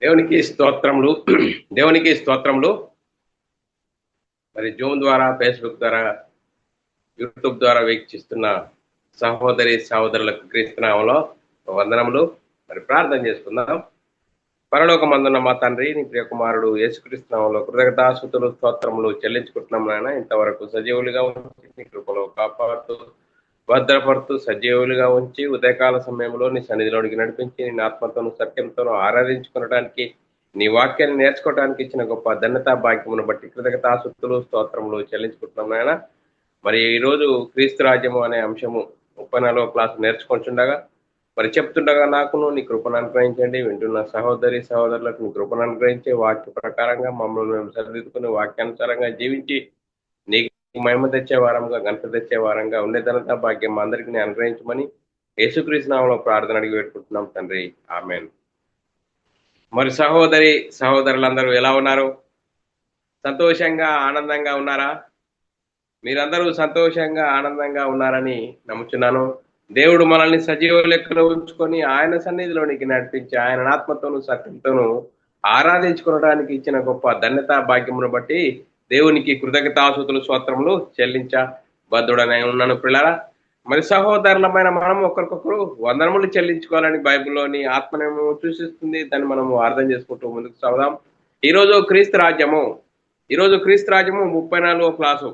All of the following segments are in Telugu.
దేవునికి స్తోత్రములు. దేవునికి స్తోత్రములు. మరి జూమ్ ద్వారా, ఫేస్బుక్ ద్వారా, యూట్యూబ్ ద్వారా వీక్షిస్తున్న సహోదరి సహోదరులకు క్రీస్తునామంలో వందనములు. మరి ప్రార్థన చేసుకుందాం. పరలోకమందున్న మా తండ్రి, నీ ప్రియ కుమారుడు యేసుక్రీస్తునామంలో కృతజ్ఞతాస్తుతులు స్తోత్రములు చెల్లించుకుంటున్నాం నాయన. ఇంతవరకు సజీవులుగా ఉంచి నీ కృపలో కాపాడుతూ భద్రపడుతూ సజీవులుగా ఉంచి ఉదయకాల సమయంలో నీ సన్నిధిలోనికి నడిపించి నీ ఆత్మతోను సత్యంతోనూ ఆరాధించుకునడానికి నీ వాక్యాన్ని నేర్చుకోవడానికి ఇచ్చిన గొప్ప ధన్యతా భాగ్యమును బట్టి కృతజ్ఞతాస్తుతులు స్తోత్రములు చెల్లించుకుంటున్నాం నాయన. మరి ఈరోజు క్రీస్తు రాజ్యము అనే అంశము 34వ క్లాసు నేర్చుకుంటుండగా మరి చెప్తుండగా నాకును నీ కృపను అనుగ్రహించండి. వింటున్న సహోదరి సహోదరులకు నీ కృపను అనుగ్రహించి వాక్య ప్రకారంగా మమ్మల్ని మేము సరిదిద్దుకుని వాక్యానుసారంగా జీవించి నీకు మహిమ తెచ్చే వారంగా, ఘనత తెచ్చే వారంగా ఉండే ధనత భాగ్యం అందరికీ అనుగ్రహించమని యేసుక్రీస్తు నామములో ప్రార్థన అడిగి పెట్టుకుంటున్నాం తండ్రి. ఆమేన్. మరి సహోదరి సహోదరులందరూ ఎలా ఉన్నారు? సంతోషంగా ఆనందంగా ఉన్నారా? మీరందరూ సంతోషంగా ఆనందంగా ఉన్నారని నమ్ముచున్నాను. దేవుడు మనల్ని సజీవ లెక్కలో ఉంచుకొని ఆయన సన్నిధిలోనికి నడిపించి ఆయన ఆత్మతోనూ సత్యంతోనూ ఆరాధించుకోవడానికి ఇచ్చిన గొప్ప ధన్యతా భాగ్యమును బట్టి దేవునికి కృతజ్ఞతాస్తుతులు స్తోత్రములు చెల్లించ బద్ధుడనై ఉన్నాను పిల్లరా. మరి సహోదరులమైన మనం ఒకరికొకరు వందనములు చెల్లించుకోవాలని బైబిల్లోని ఆత్మనేమో సూచిస్తుంది. దాన్ని మనము అర్థం చేసుకుంటూ ముందుకు సాగుదాం. ఈరోజు క్రీస్తు రాజ్యము 34వ క్లాసు.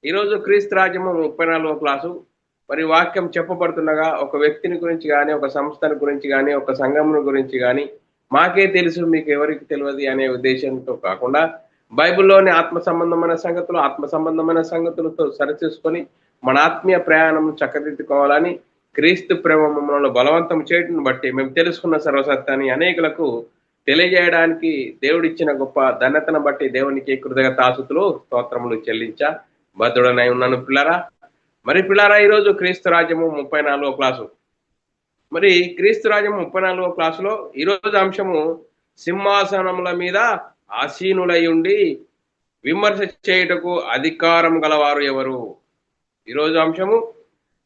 ఈరోజు క్రీస్తు రాజ్యము 34వ క్లాసు. మరి వాక్యం చెప్పబడుతుండగా ఒక వ్యక్తిని గురించి కానీ, ఒక సంస్థను గురించి కానీ, ఒక సంఘమును గురించి కానీ మాకే తెలుసు మీకు ఎవరికి తెలియదు అనే ఉద్దేశంతో కాకుండా బైబిల్లోని ఆత్మ సంబంధమైన సంగతులతో సరిచూసుకొని మన ఆత్మీయ ప్రయాణం చక్కదిద్దుకోవాలని క్రీస్తు ప్రేమ మమ్మల్ని బలవంతం చేయడం బట్టి మేము తెలుసుకున్న సర్వసత్యాన్ని అనేకులకు తెలియజేయడానికి దేవుడిచ్చిన గొప్ప ధన్యతను బట్టి దేవునికి కృతజ్ఞతాస్తుతులు స్తోత్రములు చెల్లించ బద్ధుడనై ఉన్నాను పిల్లరా. మరి పిల్లరా, ఈరోజు క్రీస్తు రాజ్యము 34వ క్లాసు. మరి క్రీస్తు రాజ్యము 34వ క్లాసులో ఈరోజు అంశము సింహాసనముల మీద ఆసీనులై ఉండి విమర్శ చేయుటకు అధికారం గలవారు ఎవరు? ఈరోజు అంశము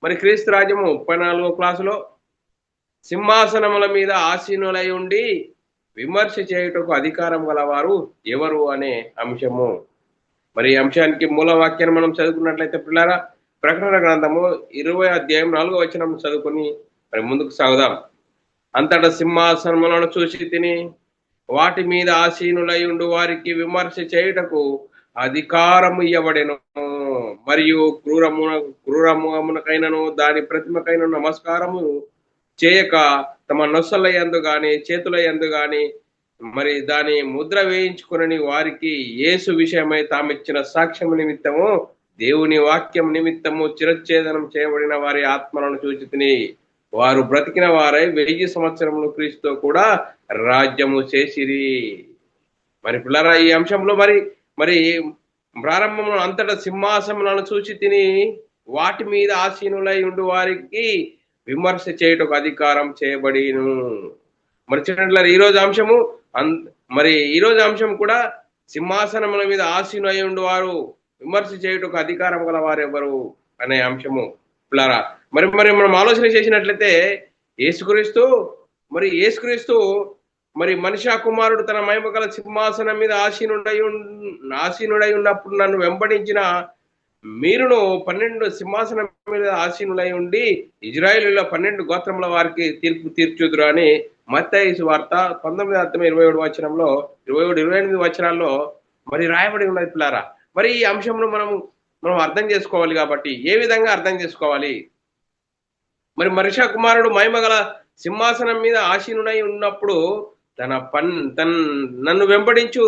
మరి క్రీస్తు రాజ్యము 34వ క్లాసులో సింహాసనముల మీద ఆసీనులై ఉండి విమర్శ చేయుటకు అధికారం గలవారు ఎవరు అనే అంశము. మరి ఈ అంశానికి మూల వాక్యాన్ని మనం చదువుకున్నట్లయితే పిల్లరా, ప్రకటన గ్రంథము 20వ అధ్యాయం 4వ వచనం చదువుకొని మరి ముందుకు సాగుదాం. అంతటా సింహాసనములను చూసి తిని వాటి మీద ఆసీనులై ఉండు వారికి విమర్శ చేయుటకు అధికారము ఇయ్యబడెను. మరియు క్రూరమునకైనను దాని ప్రతిమకైన నమస్కారము చేయక తమ నొసల యందు గాని చేతుల యందు గాని మరి దాని ముద్ర వేయించుకుని వారికి యేసు విషయమై తామిచ్చిన సాక్ష్యము నిమిత్తము దేవుని వాక్యం నిమిత్తము చిరచ్ఛేదనం చేయబడిన వారి ఆత్మలను చూచి తిని వారు బ్రతికిన వారై 1000 సంవత్సరములు క్రీస్తుతో కూడా రాజ్యము చేసిరి. మరి పిల్లరా, ఈ అంశంలో మరి ప్రారంభంలో అంతటా సింహాసనములను చూచి తిని వాటి మీద ఆసీనులై ఉండు వారికి విమర్శ చేయుటకు అధికారం చేయబడిను. మరి చూడండి, ఈరోజు అంశము ఈరోజు అంశం కూడా సింహాసనముల మీద ఆసీనులై ఉండు వారు విమర్శ చేయుటకు అధికారం గల వారు ఎవరు అనే అంశము పిల్లరా. మరి మనం ఆలోచన చేసినట్లయితే యేసుక్రీస్తు మరి మనిషి కుమారుడు తన మహిమ గల సింహాసనం మీద ఆసీనుడై ఉన్నప్పుడు నన్ను వెంబడించిన మీరును 12 సింహాసనం మీద ఆసీనులై ఉండి ఇజ్రాయేలులో 12 గోత్రముల వారికి తీర్పు తీర్చుదురు అని మత్తయి సువార్త 19:27 వచనంలో 27-28 వచనాల్లో మరి రాయబడి ఉన్నది పిల్లారా. మరి ఈ అంశంలో మనం అర్థం చేసుకోవాలి. కాబట్టి ఏ విధంగా అర్థం చేసుకోవాలి? మరి మనిషి కుమారుడు మహిమ గల సింహాసనం మీద ఆసీనుడై ఉన్నప్పుడు నన్ను వెంబడించు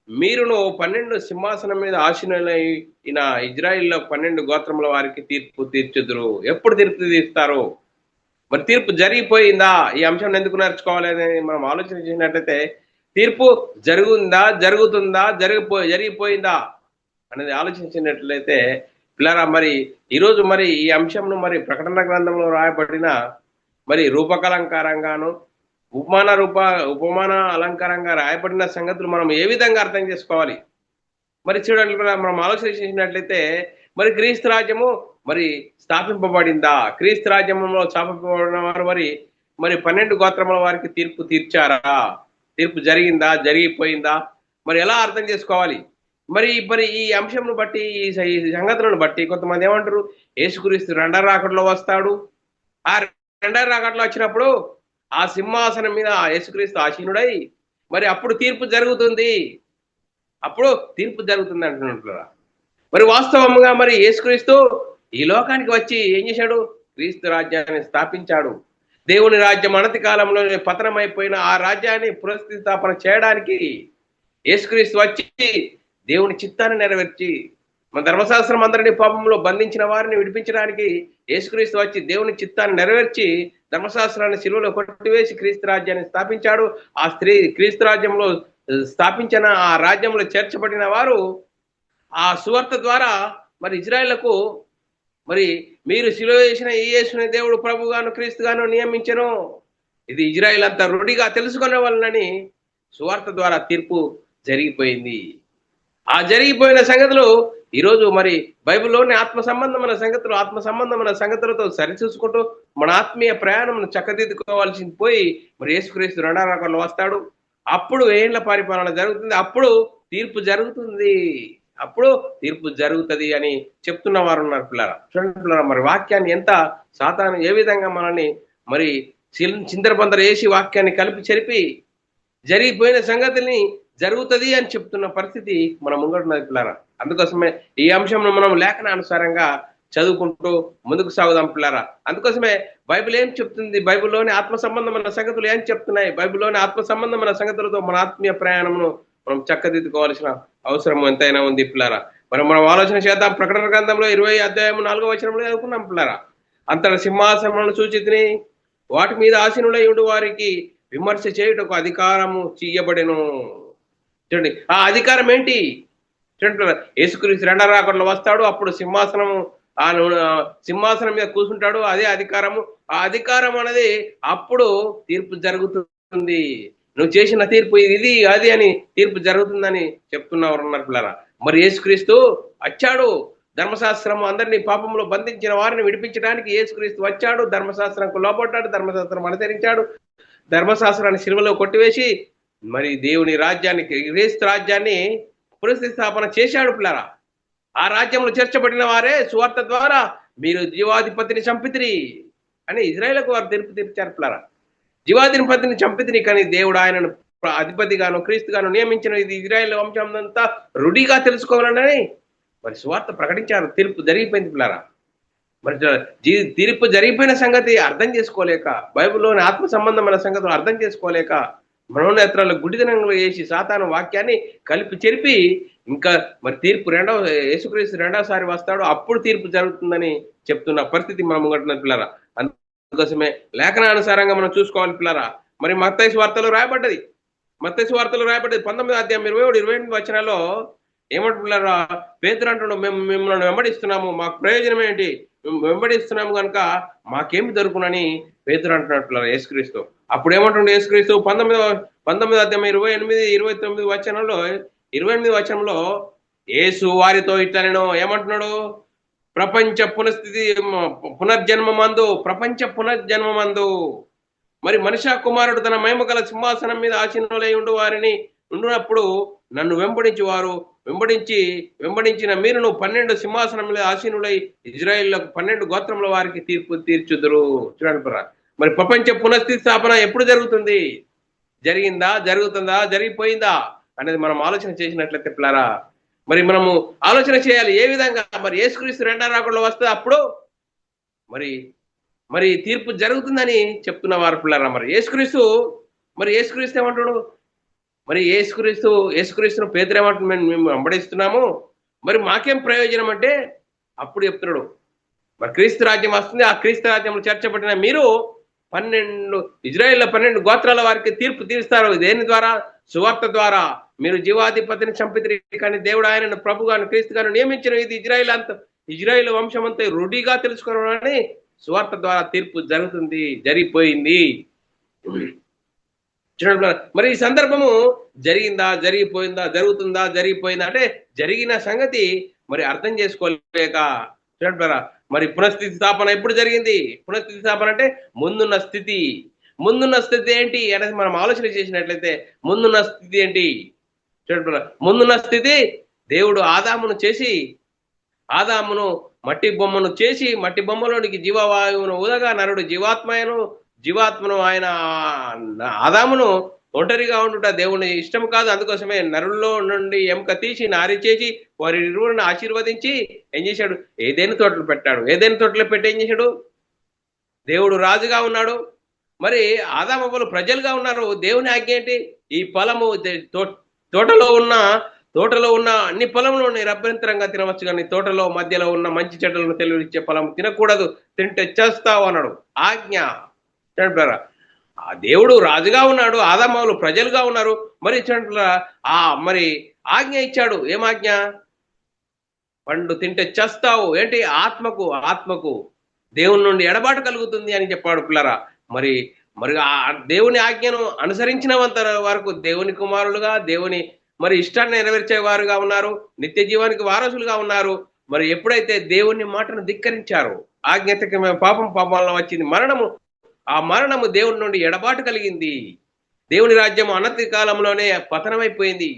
మీరును 12 సింహాసనం మీద ఆసీనులైన ఇజ్రాయిల్లో 12 గోత్రముల వారికి తీర్పు తీర్చుదురు. ఎప్పుడు తీర్పు తీరుస్తారు? మరి తీర్పు జరిగిపోయిందా? ఈ అంశం ఎందుకు నేర్చుకోవాలి అనేది మనం ఆలోచన చేసినట్లయితే తీర్పు జరుగుతుందా, జరిగిపోయిందా అనేది ఆలోచించినట్లయితే పిల్లరా, మరి ఈరోజు మరి ఈ అంశంను మరి ప్రకటన గ్రంథంలో రాయబడిన మరి రూపకలంకారంగాను ఉపమాన అలంకారంగా రాయబడిన సంగతులు మనం ఏ విధంగా అర్థం చేసుకోవాలి? మరి చూడండి, మనం ఆలోచన చేసినట్లయితే మరి క్రీస్తు రాజ్యము మరి స్థాపింపబడిందా? క్రీస్తు రాజ్యంలో స్థాపింపబడిన వారు మరి 12 గోత్రముల వారికి తీర్పు తీర్చారా? తీర్పు జరిగిందా, జరిగిపోయిందా, మరి ఎలా అర్థం చేసుకోవాలి? మరి ఈ అంశంను బట్టి, ఈ సంగతులను బట్టి కొంతమంది ఏమంటారు, యేసుక్రీస్తు రెండో రాకడలో వస్తాడు. ఆ రెండో రాకడలో వచ్చినప్పుడు ఆ సింహాసనం మీద యేసుక్రీస్తు ఆసీనుడై మరి అప్పుడు తీర్పు జరుగుతుంది. అప్పుడు తీర్పు జరుగుతుంది అంటున్నట్లుగా. మరి వాస్తవంగా మరి యేసుక్రీస్తు ఈ లోకానికి వచ్చి ఏం చేశాడు? క్రీస్తు రాజ్యాన్ని స్థాపించాడు. దేవుని రాజ్యం అనతి కాలంలో పతనమైపోయిన ఆ రాజ్యాన్ని పునఃస్థాపన చేయడానికి యేసుక్రీస్తు వచ్చి దేవుని చిత్తాన్ని నెరవేర్చి మన ధర్మశాస్త్రం అందరినీ పాపంలో బంధించిన వారిని విడిపించడానికి యేసుక్రీస్తు వచ్చి దేవుని చిత్తాన్ని నెరవేర్చి ధర్మశాస్త్రాన్ని శిలువలో కొట్టివేసి క్రీస్తు రాజ్యాన్ని స్థాపించాడు. ఆ క్రీస్తు రాజ్యంలో స్థాపించిన ఆ రాజ్యంలో చేర్చబడిన వారు ఆ సువార్త ద్వారా మరి ఇజ్రాయేళ్లకు మరి మీరు శిలువ వేసిన ఈ యేసుని దేవుడు ప్రభుగాను క్రీస్తుగాను నియమించను, ఇది ఇజ్రాయేల్ అంతా రుడిగా తెలుసుకునే వాళ్ళని సువార్త ద్వారా తీర్పు జరిగిపోయింది. ఆ జరిగిపోయిన సంగతులు ఈరోజు మరి బైబిల్లోని ఆత్మ సంబంధమైన సంగతులతో సరిచూసుకుంటూ మన ఆత్మీయ ప్రయాణం చక్కదిద్దుకోవాల్సింది పోయి మరి యేసుక్రీస్తు రెండో రాకడలో వస్తాడు. అప్పుడు ఏండ్ల పరిపాలన జరుగుతుంది, అప్పుడు తీర్పు జరుగుతుంది, అప్పుడు తీర్పు జరుగుతుంది అని చెప్తున్న వారు ఉన్నారు పిల్లరా. చూడండి పిల్లరా, మరి వాక్యాన్ని ఎంత సాతాను ఏ విధంగా మనల్ని మరి చిందరబందర వేసి వాక్యాన్ని కలిపి చెరిపి జరిగిపోయిన సంగతిని జరుగుతుంది అని చెప్తున్న పరిస్థితి మన ముంగటున్నది పిల్లరా. అందుకోసమే ఈ అంశంను మనం లేఖనానుసారంగా చదువుకుంటూ ముందుకు సాగుదాం పిల్లరా. అందుకోసమే బైబిల్ ఏం చెప్తుంది, బైబిల్లోని ఆత్మ సంబంధమైన సంగతులు ఏం చెప్తున్నాయి, బైబిల్లోని ఆత్మ సంబంధమైన సంగతులతో మన ఆత్మీయ ప్రయాణమును మనం చక్కదిద్దుకోవాల్సిన అవసరం ఎంతైనా ఉంది పిల్లరా. మనం ఆలోచన చేద్దాం. ప్రకటన గ్రంథంలో 20 అధ్యాయం 4వ వచనంలో చదువుకున్నాం పిల్లరా. అంతట సింహాసనములను సూచితిని, వాటి మీద ఆసీనులై ఉండు వారికి విమర్శ చేయుటకు అధికారము చేయబడెను. చూడండి, ఆ అధికారం ఏంటి? చూడండి, యేసుక్రీస్తు రెండో రాకడలో వస్తాడు, అప్పుడు సింహాసనం మీద కూర్చుంటాడు, అదే అధికారము. ఆ అధికారం అనేది అప్పుడు తీర్పు జరుగుతుంది. నువ్వు చేసిన తీర్పు ఇది అది అని తీర్పు జరుగుతుందని చెప్తున్నవారు ఉన్నారు పిల్లరా. మరి యేసుక్రీస్తు వచ్చాడు, ధర్మశాస్త్రం అందరినీ పాపంలో బంధించిన వారిని విడిపించడానికి యేసుక్రీస్తు వచ్చాడు, ధర్మశాస్త్రంకు లోపడ్డాడు, ధర్మశాస్త్రం అనుసరించాడు, ధర్మశాస్త్రాన్ని శిలువలో కొట్టివేసి మరి దేవుని రాజ్యాన్ని క్రీస్తు రాజ్యాన్ని పునఃస్థాపన చేశాడు పిల్లరా. ఆ రాజ్యంలో చేర్చబడిన వారే సువార్త ద్వారా మీరు జీవాధిపతిని చంపితిరి అని ఇజ్రాయేలుకు వారు తీర్పు తీర్చారు పిల్లరా. జీవాధిపతిని చంపితిని కానీ దేవుడు ఆయనను అధిపతిగాను క్రీస్తుగాను నియమించిన ఇది ఇజ్రాయేల్ వంశం అంతా రుడిగా తెలుసుకోవాలని మరి సువార్త ప్రకటించారు. తీర్పు జరిగిపోయింది పిల్లరా. మరి తీర్పు జరిగిపోయిన సంగతి అర్థం చేసుకోలేక, బైబిల్లోని ఆత్మ సంబంధమైన సంగతులు అర్థం చేసుకోలేక మనోనేత్రాలు గుడిదనంలో వేసి సాతాను వాక్యాన్ని కలిపి చెరిపి ఇంకా మరి తీర్పు యేసుక్రీస్తు రెండోసారి వస్తాడు, అప్పుడు తీర్పు జరుగుతుందని చెప్తున్న పరిస్థితి మనం ముంగట్టున్నది పిల్లరా. అందుకోసమే లేఖనానుసారంగా మనం చూసుకోవాలి పిల్లరా. మరి మత్తయి సువార్తలో రాయబడ్డది 19వ అధ్యాయం 27-28 వచనాల్లో ఏమంటున్నారా? పేతురు అంటున్నాడు, మేము మిమ్మల్ని వెంబడిస్తున్నాము, మాకు ప్రయోజనం ఏంటి, మేము వెంబడిస్తున్నాము కనుక మాకేమి దొరుకునని పేతురు అంటున్నట్టు యేసుక్రీస్తు. అప్పుడు ఏమంటుండే యేసుక్రీస్తు 19వ అధ్యాయం 28-29 వచనంలో 28 వచనంలో యేసు వారితో ఇట్లనెను, ఏమంటున్నాడు? ప్రపంచ పునర్జన్మమందు మరి మనిషి కుమారుడు తన మహిమ గల సింహాసనం మీద ఆసీనులై ఉండు వారిని ఉండినప్పుడు నన్ను వెంబడించిన మీరును 12 సింహాసనం మీద ఆసీనులై ఇజ్రాయేళ్లకు 12 గోత్రముల వారికి తీర్పు తీర్చుదురు. చూడండి, మరి ప్రపంచ పునఃస్థాపన ఎప్పుడు జరుగుతుంది? జరిగిందా, జరుగుతుందా, జరిగిపోయిందా అనేది మనం ఆలోచన చేసినట్లయితే పిల్లరా, మరి మనము ఆలోచన చేయాలి ఏ విధంగా మరి యేసుక్రీస్తు రెండో రాకడలో వస్తే అప్పుడు మరి తీర్పు జరుగుతుందని చెప్తున్న వారు పిల్లరా. మరి యేసుక్రీస్తు ఏమంటాడు? మరి యేసుక్రీస్తును పేతురు ఏమంటున్నాడు? మేము వెంబడిస్తున్నాము, మరి మాకేం ప్రయోజనం అంటే అప్పుడు చెప్తున్నాడు, మరి క్రీస్తు రాజ్యం వస్తుంది, ఆ క్రీస్తు రాజ్యంలో చేర్చబడిన మీరు 12 ఇజ్రాయేల్ 12 గోత్రాల వారికి తీర్పు తీరుస్తారు. దేని ద్వారా? సువార్త ద్వారా. మీరు జీవాధిపతిని చంపితిరి కానీ దేవుడు ఆయనను ప్రభుగాను క్రీస్తుగాను నియమించిన ఇది ఇజ్రాయేల్ వంశం అంతా రుడిగా తెలుసుకోవాలని సువార్త ద్వారా తీర్పు జరుగుతుంది, జరిగిపోయింది. చూడండి, మరి ఈ సందర్భము జరిగిందా, జరిగిపోయిందా, జరుగుతుందా, జరిగిపోయిందా అంటే జరిగిన సంగతి మరి అర్థం చేసుకోలేక. చూడండి, మరి పునఃస్థితి స్థాపన ఎప్పుడు జరిగింది? పునఃస్థితి స్థాపన అంటే ముందున్న స్థితి, ముందున్న స్థితి ఏంటి అనేది మనం ఆలోచన చేసినట్లయితే ముందున్న స్థితి ఏంటి చూడండి, ముందున్న స్థితి దేవుడు ఆదామును మట్టి బొమ్మను చేసి మట్టి బొమ్మలోనికి జీవవాయువును ఊదగా నరుడు జీవాత్మను ఆయన ఆదామును ఒంటరిగా ఉండుట దేవుని ఇష్టం కాదు. అందుకోసమే నరుల్లో నుండి ఎముక తీసి నారి చేసి వారి ఇరువురిని ఆశీర్వదించి ఏం చేశాడు, ఏదైనా తోటలు పెట్టాడు. ఏదైనా తోటలో పెట్టి ఏం చేశాడు, దేవుడు రాజుగా ఉన్నాడు, మరి ఆదామవ్వలు ప్రజలుగా ఉన్నారు. దేవుని ఆజ్ఞ ఏంటి, ఈ ఫలము తోటలో ఉన్న అన్ని ఫలములు నిరభ్యంతరంగా తినవచ్చు, కానీ తోటలో మధ్యలో ఉన్న మంచి చెట్లను తెలివిచ్చే ఫలం తినకూడదు, తింటే చేస్తావు అన్నాడు ఆజ్ఞ. ఆ దేవుడు రాజుగా ఉన్నాడు, ఆదామవ్వలు ప్రజలుగా ఉన్నారు, మరి మరి ఆజ్ఞ ఇచ్చాడు. ఏం ఆజ్ఞ, పండు తింటే చేస్తావు. ఏంటి, ఆత్మకు దేవుని నుండి ఎడబాటు కలుగుతుంది అని చెప్పాడు పిల్లరా. మరి ఆ దేవుని ఆజ్ఞను అనుసరించినంత వరకు దేవుని కుమారులుగా, దేవుని మరి ఇష్టాన్ని నెరవేర్చే వారుగా ఉన్నారు, నిత్య జీవానికి వారసులుగా ఉన్నారు. మరి ఎప్పుడైతే దేవుని మాటను ధిక్కరించారో, ఆజ్ఞాతకమైన పాపం వల్ల వచ్చింది మరణము. ఆ మరణము దేవుని నుండి ఎడబాటు కలిగింది. దేవుని రాజ్యం అనతి కాలంలోనే పతనమైపోయింది.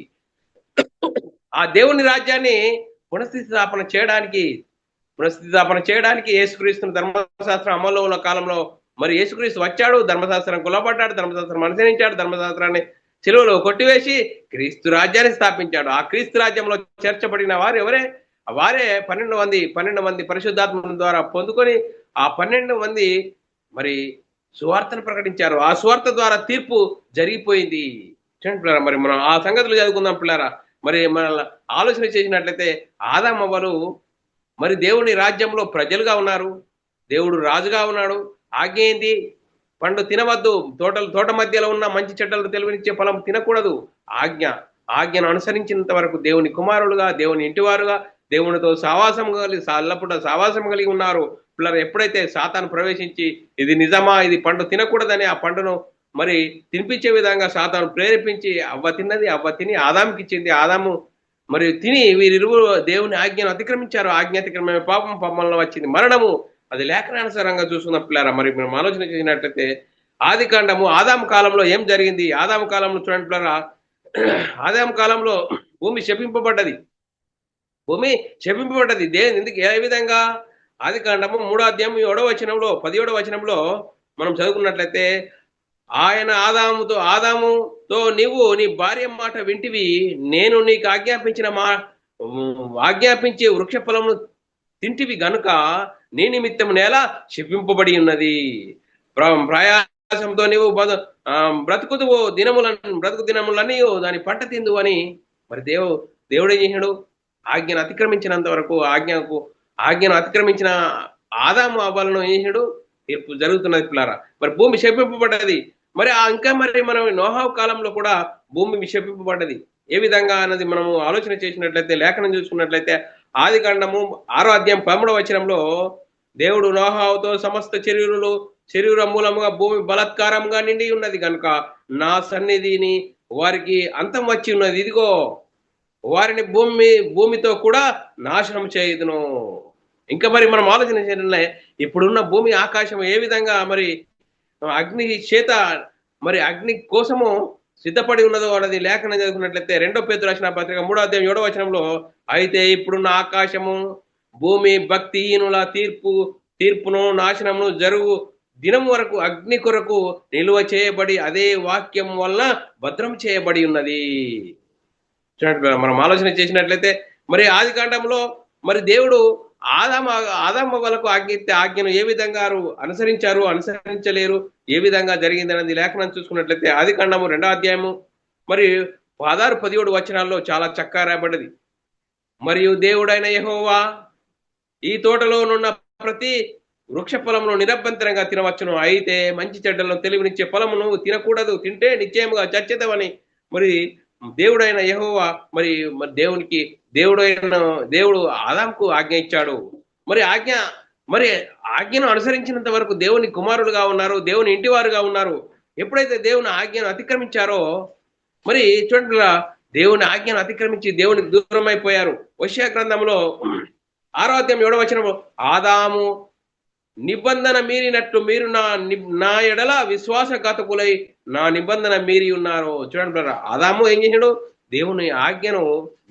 ఆ దేవుని రాజ్యాన్ని పునఃస్థాపన చేయడానికి యేసుక్రీస్తుని ధర్మశాస్త్రం అమల్లో ఉన్న కాలంలో మరి యేసుక్రీస్తు వచ్చాడు, ధర్మశాస్త్రం కులపడ్డాడు, ధర్మశాస్త్రం అనుసరించాడు, ధర్మశాస్త్రాన్ని శిలువలో కొట్టివేసి క్రీస్తు రాజ్యాన్ని స్థాపించాడు. ఆ క్రీస్తు రాజ్యంలో చేర్చబడిన వారు ఎవరే, వారే 12 మంది పరిశుద్ధాత్మ ద్వారా పొందుకొని ఆ 12 మంది మరి సువార్తను ప్రకటించారు. ఆ సువార్త ద్వారా తీర్పు జరిగిపోయింది. చూడండి పిల్లరా, మరి మనం ఆ సంగతులు చదువుకుందాం పిల్లరా. మరి మన ఆలోచన చేసినట్లయితే ఆదామవ్వలు మరి దేవుని రాజ్యంలో ప్రజలుగా ఉన్నారు, దేవుడు రాజుగా ఉన్నాడు. ఆజ్ఞ ఏంటి, పండు తినవద్దు, తోట మధ్యలో ఉన్న మంచి చెడ్డలు తెలివినిచ్చే ఫలం తినకూడదు. ఆజ్ఞను అనుసరించినంత వరకు దేవుని కుమారులుగా, దేవుని ఇంటివారుగా, దేవునితో ఎల్లప్పుడూ సావాసం కలిగి ఉన్నారు. పిల్లలు ఎప్పుడైతే సాతాను ప్రవేశించి ఇది నిజమా, ఇది పండు తినకూడదని ఆ పండును మరి తినిపించే విధంగా సాతాను ప్రేరేపించి అవ్వ తిని ఆదాముకి ఇచ్చింది. ఆదాము మరి తిని వీరిరువురు దేవుని ఆజ్ఞను అతిక్రమించారు. అతిక్రమమైన పాపంలో వచ్చింది మరణము. అది లేఖనానుసారంగా చూసుకున్న పిల్లరా. మరి మనం ఆలోచన చేసినట్లయితే ఆది కాండము ఆదాము కాలంలో ఏం జరిగింది, ఆదాము కాలంలో చూడండి పిల్లరా. ఆదాము కాలంలో భూమి శపింపబడ్డది. ఎందుకు, ఏ విధంగా, ఆది కాండము 3వ అధ్యాయం 7వ వచనంలో 17వ వచనంలో మనం చదువుకున్నట్లయితే, ఆయన ఆదాముతో నీవు నీ భార్య మాట వింటివి, నేను నీకు ఆజ్ఞాపించే వృక్ష ఫలమును తింటివి గనుక నీ నిమిత్తం నేల శపింపబడి ఉన్నది. ప్రయాసంతో నీవు బ్రతుకు దినములన్నీ దాని పంట తిందు అని మరి దేవుడు ఏం చేశాడు, ఆజ్ఞను అతిక్రమించినంత వరకు ఆజ్ఞను అతిక్రమించిన ఆదాము అవ్వలను ఏం చేశాడు, తీర్పు జరుగుతున్నది పిల్లారా. మరి భూమి శపింపబడ్డది. మరి ఇంకా మరి మనం నోహావు కాలంలో కూడా భూమి శపింపబడ్డది. ఏ విధంగా అన్నది మనము ఆలోచన చేసినట్లయితే, లేఖనం చూసుకున్నట్లయితే ఆది కాండము 6వ అధ్యాయం 13వ వచనంలో దేవుడు నోహావుతో సమస్త శరీర మూలముగా భూమి బలాత్కారంగా నిండి ఉన్నది కనుక నా సన్నిధిని వారికి అంతం వచ్చి ఉన్నది, ఇదిగో వారిని భూమితో కూడా నాశనం చేయుదును. ఇంకా మరి మనం ఆలోచన చేయాలంటే ఇప్పుడున్న భూమి ఆకాశం ఏ విధంగా మరి అగ్ని చేత మరి అగ్ని కోసము సిద్ధపడి ఉన్నదో అన్నది లేఖనం చదువుకున్నట్లయితే 2 పేతురు రాసిన పత్రిక 3వ అధ్యాయం 7వ వచనంలో, అయితే ఇప్పుడున్న ఆకాశము భూమి భక్తిహీనుల తీర్పును నాశనమును జరుగు దినం వరకు అగ్ని కొరకు నిలువ చేయబడి అదే వాక్యం వలన భద్రం చేయబడి ఉన్నది. చూడండి, మనం ఆలోచన చేసినట్లయితే మరి ఆది కాండంలో మరి దేవుడు ఆదామవ్వలకు ఆజ్ఞను ఏ విధంగా అనుసరించలేరు, ఏ విధంగా జరిగింది అనేది లేఖనం చూసుకున్నట్లయితే ఆది కాండము 2వ అధ్యాయము మరి 16, 17 వచనాల్లో చాలా చక్కగా రాయబడ్డది. మరియు దేవుడైన యెహోవా ఈ తోటలోనున్న ప్రతి వృక్ష ఫలమును నిరభ్యంతరంగా తినవచ్చును, అయితే మంచి చెడ్డలను తెలివినిచ్చే ఫలమును తినకూడదు, తింటే నిశ్చయముగా చచ్చెదవని మరి దేవుడైన యెహోవా మరి దేవుడు ఆదాముకు ఆజ్ఞ ఇచ్చాడు. మరి ఆజ్ఞను అనుసరించినంత వరకు దేవుని కుమారులుగా ఉన్నారు, దేవుని ఇంటివారుగా ఉన్నారు. ఎప్పుడైతే దేవుని ఆజ్ఞను అతిక్రమించారో మరి చూడండి, దేవుని ఆజ్ఞను అతిక్రమించి దేవునికి దూరం అయిపోయారు. హోషేయ గ్రంథంలో 6వ అధ్యాయం 7వ వచనంలో, ఆదాము నిబంధన మీరినట్లు మీరు నా ఎడల విశ్వాసఘాతకులై నా నిబంధన మీరి ఉన్నారు. చూడండి బ్రదర్, ఆదాము ఏం చేశాడు? దేవుని ఆజ్ఞను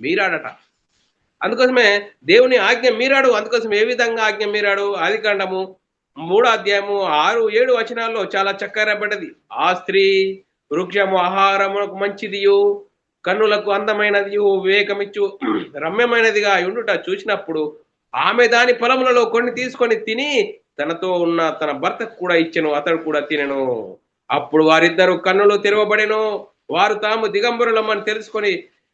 మీరాడట. అందుకోసమే దేవుని ఆజ్ఞ మీరాడు. అందుకోసం ఏ విధంగా ఆజ్ఞ మీరాడు? ఆదికాండము 3వ అధ్యాయము 6, 7 వచనాల్లో చాలా చక్కగా రాబడ్డది. ఆ స్త్రీ వృక్షము ఆహారములకు మంచిదియు, కన్నులకు అందమైనదియు, వివేకమిచ్చు రమ్యమైనదిగా ఉండుట చూసినప్పుడు ఆమె దాని ఫలములలో కొన్ని తీసుకొని తిని తనతో ఉన్న తన భర్తకు కూడా ఇచ్చెను, అతడు కూడా తినెను. అప్పుడు వారిద్దరు కన్నులు తెరవబడెను. వారు తాము దిగంబరులమని తెలుసుకొని